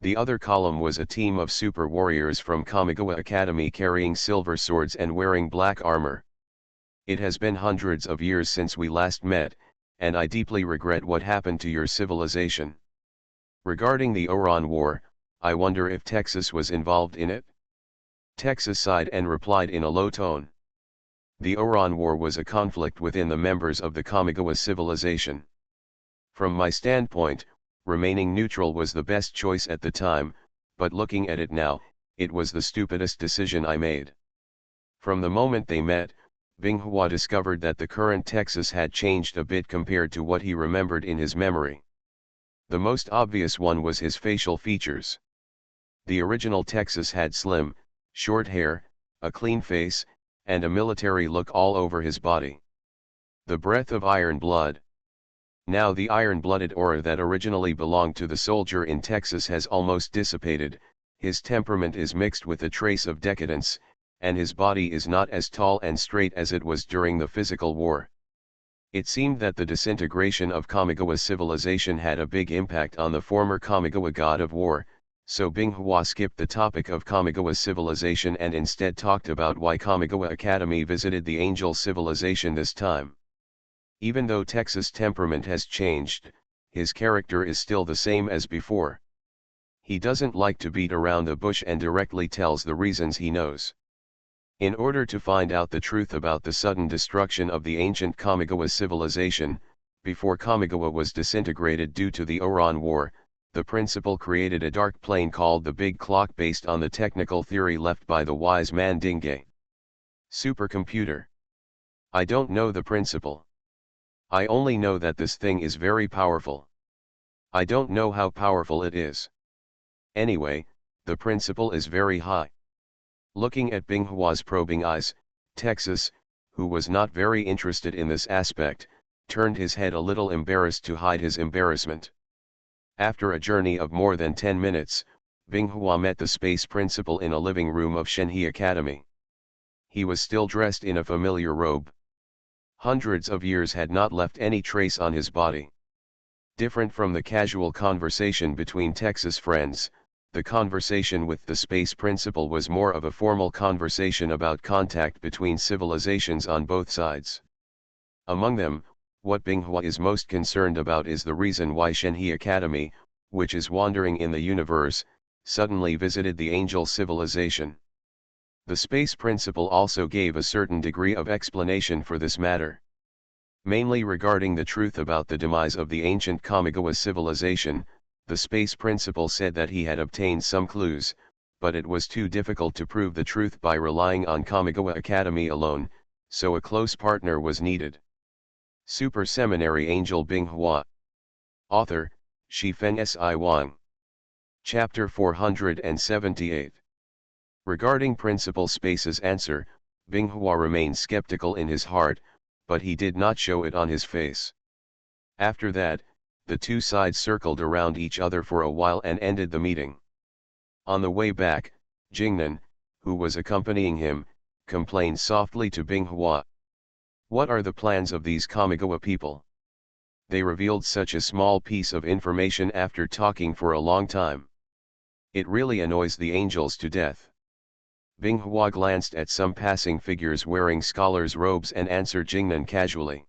The other column was a team of super warriors from Kamigawa Academy carrying silver swords and wearing black armor. It has been hundreds of years since we last met, and I deeply regret what happened to your civilization. Regarding the Oran War, I wonder if Texas was involved in it? Texas sighed and replied in a low tone. The Oran War was a conflict within the members of the Kamigawa civilization. From my standpoint, remaining neutral was the best choice at the time, but looking at it now, it was the stupidest decision I made. From the moment they met, Binghua discovered that the current Texas had changed a bit compared to what he remembered in his memory. The most obvious one was his facial features. The original Texas had slim, short hair, a clean face, and a military look all over his body. The breath of iron blood. Now the iron-blooded aura that originally belonged to the soldier in Texas has almost dissipated, his temperament is mixed with a trace of decadence, and his body is not as tall and straight as it was during the physical war. It seemed that the disintegration of Kamigawa civilization had a big impact on the former Kamigawa god of war, so Binghua skipped the topic of Kamigawa civilization and instead talked about why Kamigawa Academy visited the angel civilization this time. Even though Texas' temperament has changed, his character is still the same as before. He doesn't like to beat around the bush and directly tells the reasons he knows. In order to find out the truth about the sudden destruction of the ancient Kamigawa civilization, before Kamigawa was disintegrated due to the Oran War, the principal created a dark plane called the Big Clock based on the technical theory left by the wise man Dingay. Supercomputer. I don't know the principle. I only know that this thing is very powerful. I don't know how powerful it is. Anyway, the principle is very high. Looking at Binghua's probing eyes, Texas, who was not very interested in this aspect, turned his head a little embarrassed to hide his embarrassment. After a journey of more than 10 minutes, Binghua met the space principal in a living room of Shenhe Academy. He was still dressed in a familiar robe. Hundreds of years had not left any trace on his body. Different from the casual conversation between Texas friends, the conversation with the space principal was more of a formal conversation about contact between civilizations on both sides. Among them, what Binghua is most concerned about is the reason why Shenhe Academy, which is wandering in the universe, suddenly visited the angel civilization. The space principal also gave a certain degree of explanation for this matter. Mainly regarding the truth about the demise of the ancient Kamigawa civilization, the space principal said that he had obtained some clues, but it was too difficult to prove the truth by relying on Kamigawa Academy alone, so a close partner was needed. Super Seminary Angel Binghua. Author, Shifeng Si Wang. Chapter 478. Regarding Principal Space's answer, Binghua remained skeptical in his heart, but he did not show it on his face. After that, the two sides circled around each other for a while and ended the meeting. On the way back, Jingnan, who was accompanying him, complained softly to Binghua. What are the plans of these Kamigawa people? They revealed such a small piece of information after talking for a long time. It really annoys the angels to death. Binghua glanced at some passing figures wearing scholars' robes and answered Jingnan casually.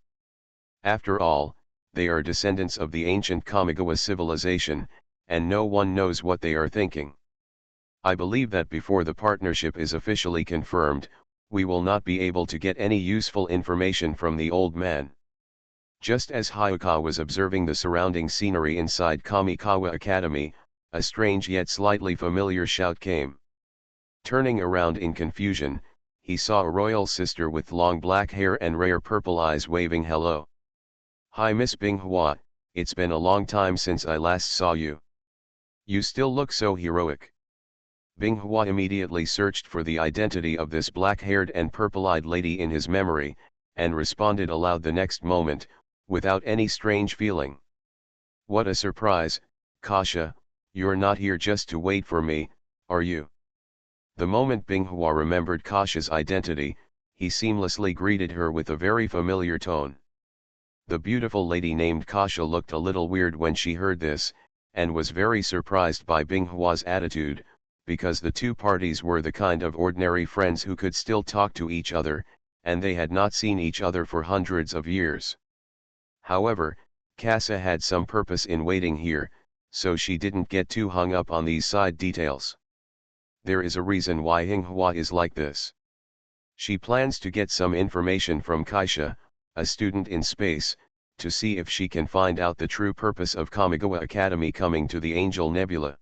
After all, they are descendants of the ancient Kamigawa civilization, and no one knows what they are thinking. I believe that before the partnership is officially confirmed, we will not be able to get any useful information from the old man. Just as Hyuka was observing the surrounding scenery inside Kamikawa Academy, a strange yet slightly familiar shout came. Turning around in confusion, he saw a royal sister with long black hair and rare purple eyes waving hello. Hi Miss Binghua, it's been a long time since I last saw you. You still look so heroic. Binghua immediately searched for the identity of this black-haired and purple-eyed lady in his memory, and responded aloud the next moment, without any strange feeling. What a surprise, Kasha, you're not here just to wait for me, are you? The moment Binghua remembered Kasha's identity, he seamlessly greeted her with a very familiar tone. The beautiful lady named Kasha looked a little weird when she heard this, and was very surprised by Binghua's attitude, because the two parties were the kind of ordinary friends who could still talk to each other, and they had not seen each other for hundreds of years. However, Kasha had some purpose in waiting here, so she didn't get too hung up on these side details. There is a reason why Binghua is like this. She plans to get some information from Kaisha, a student in space, to see if she can find out the true purpose of Kamigawa Academy coming to the Angel Nebula.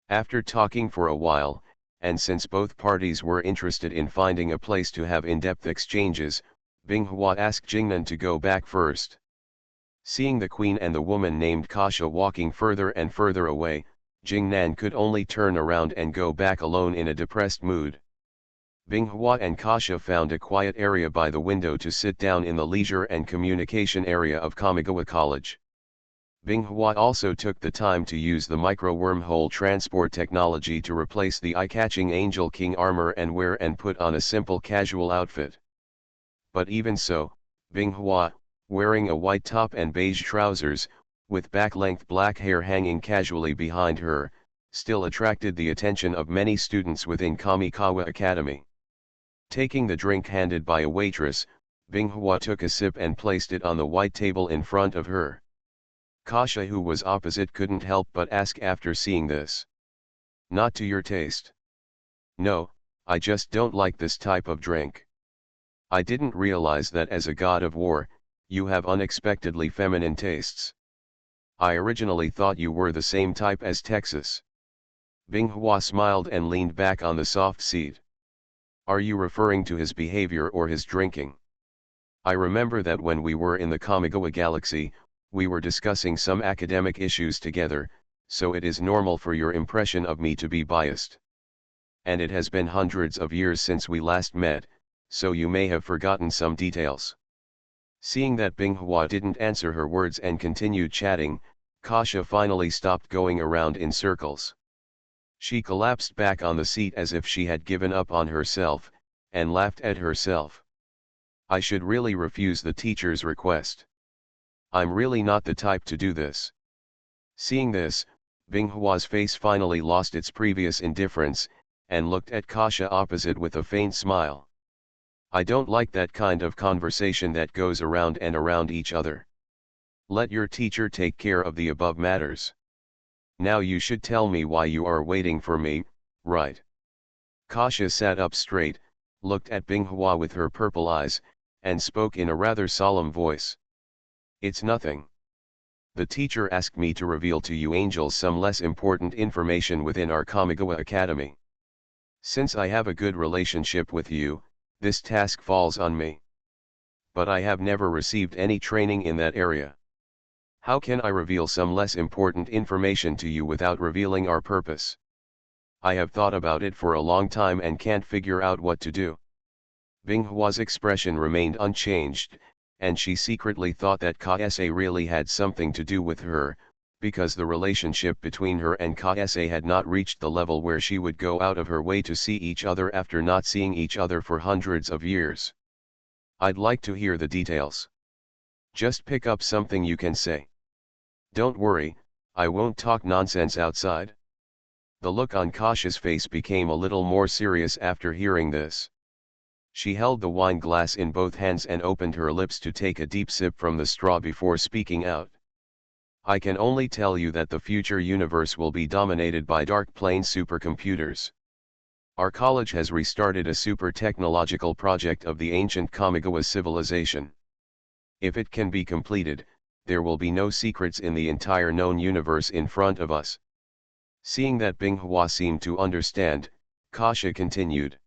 After talking for a while, and since both parties were interested in finding a place to have in-depth exchanges, Binghua asked Jingnan to go back first. Seeing the queen and the woman named Kasha walking further and further away, Jingnan could only turn around and go back alone in a depressed mood. Binghua and Kasha found a quiet area by the window to sit down in the leisure and communication area of Kamigawa College. Binghua also took the time to use the micro-wormhole transport technology to replace the eye-catching Angel King armor and wear and put on a simple casual outfit. But even so, Binghua, wearing a white top and beige trousers, with back-length black hair hanging casually behind her, still attracted the attention of many students within Kamikawa Academy. Taking the drink handed by a waitress, Binghua took a sip and placed it on the white table in front of her. Kasha, who was opposite, couldn't help but ask after seeing this. Not to your taste? No, I just don't like this type of drink. I didn't realize that as a god of war, you have unexpectedly feminine tastes. I originally thought you were the same type as Texas. Binghua smiled and leaned back on the soft seat. Are you referring to his behavior or his drinking? I remember that when we were in the Kamigawa Galaxy, we were discussing some academic issues together, so it is normal for your impression of me to be biased. And it has been hundreds of years since we last met, so you may have forgotten some details. Seeing that Binghua didn't answer her words and continued chatting, Kasha finally stopped going around in circles. She collapsed back on the seat as if she had given up on herself, and laughed at herself. I should really refuse the teacher's request. I'm really not the type to do this. Seeing this, Binghua's face finally lost its previous indifference, and looked at Kasha opposite with a faint smile. I don't like that kind of conversation that goes around and around each other. Let your teacher take care of the above matters. Now you should tell me why you are waiting for me, right? Kasha sat up straight, looked at Binghua with her purple eyes, and spoke in a rather solemn voice. It's nothing. The teacher asked me to reveal to you angels some less important information within our Kamigawa Academy. Since I have a good relationship with you, this task falls on me. But I have never received any training in that area. How can I reveal some less important information to you without revealing our purpose? I have thought about it for a long time and can't figure out what to do. Binghua's expression remained unchanged, and she secretly thought that Kaese really had something to do with her, because the relationship between her and Kasa had not reached the level where she would go out of her way to see each other after not seeing each other for hundreds of years. I'd like to hear the details. Just pick up something you can say. Don't worry, I won't talk nonsense outside. The look on Kasha's face became a little more serious after hearing this. She held the wine glass in both hands and opened her lips to take a deep sip from the straw before speaking out. I can only tell you that the future universe will be dominated by dark plane supercomputers. Our college has restarted a super technological project of the ancient Kamigawa civilization. If it can be completed, there will be no secrets in the entire known universe in front of us. Seeing that Binghua seemed to understand, Kasha continued.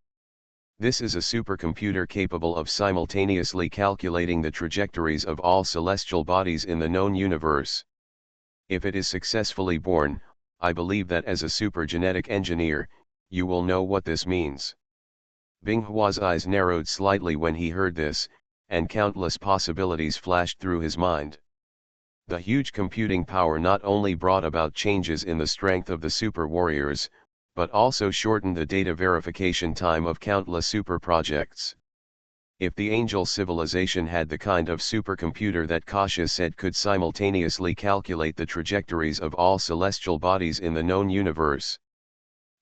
This is a supercomputer capable of simultaneously calculating the trajectories of all celestial bodies in the known universe. If it is successfully born, I believe that as a supergenetic engineer, you will know what this means. Binghua's eyes narrowed slightly when he heard this, and countless possibilities flashed through his mind. The huge computing power not only brought about changes in the strength of the super warriors, but also shortened the data verification time of countless super projects. If the angel civilization had the kind of supercomputer that Kasha said could simultaneously calculate the trajectories of all celestial bodies in the known universe,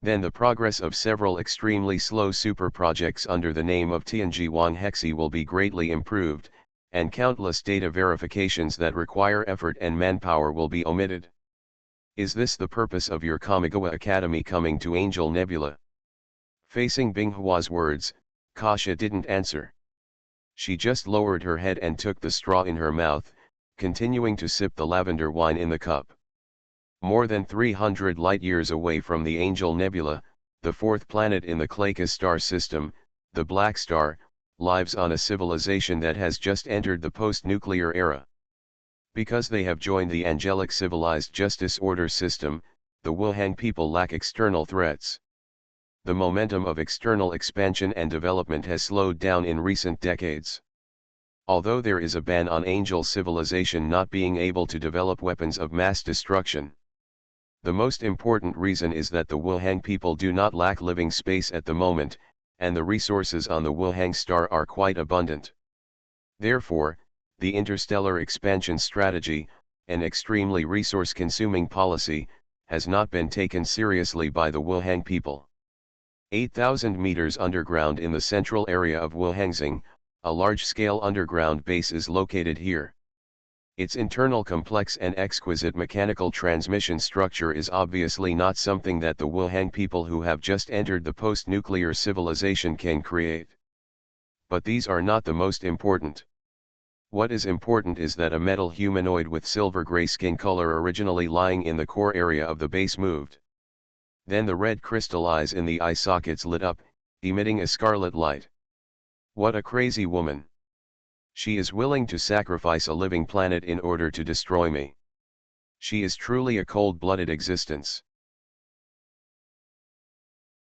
then the progress of several extremely slow super projects under the name of Tianji Wang Hexi will be greatly improved, and countless data verifications that require effort and manpower will be omitted. Is this the purpose of your Kamigawa Academy coming to Angel Nebula? Facing Binghua's words, Kasha didn't answer. She just lowered her head and took the straw in her mouth, continuing to sip the lavender wine in the cup. More than 300 light-years away from the Angel Nebula, the fourth planet in the Clacus star system, the Black Star, lives on a civilization that has just entered the post-nuclear era. Because they have joined the angelic civilized justice order system, the Wuhang people lack external threats. The momentum of external expansion and development has slowed down in recent decades. Although there is a ban on angel civilization not being able to develop weapons of mass destruction. The most important reason is that the Wuhang people do not lack living space at the moment, and the resources on the Wuhang star are quite abundant. Therefore, the interstellar expansion strategy, an extremely resource-consuming policy, has not been taken seriously by the Wuhang people. 8,000 meters underground in the central area of Wuhangzing, a large-scale underground base is located here. Its internal complex and exquisite mechanical transmission structure is obviously not something that the Wuhang people who have just entered the post-nuclear civilization can create. But these are not the most important. What is important is that a metal humanoid with silver-gray skin color originally lying in the core area of the base moved. Then the red crystal eyes in the eye sockets lit up, emitting a scarlet light. What a crazy woman! She is willing to sacrifice a living planet in order to destroy me. She is truly a cold-blooded existence.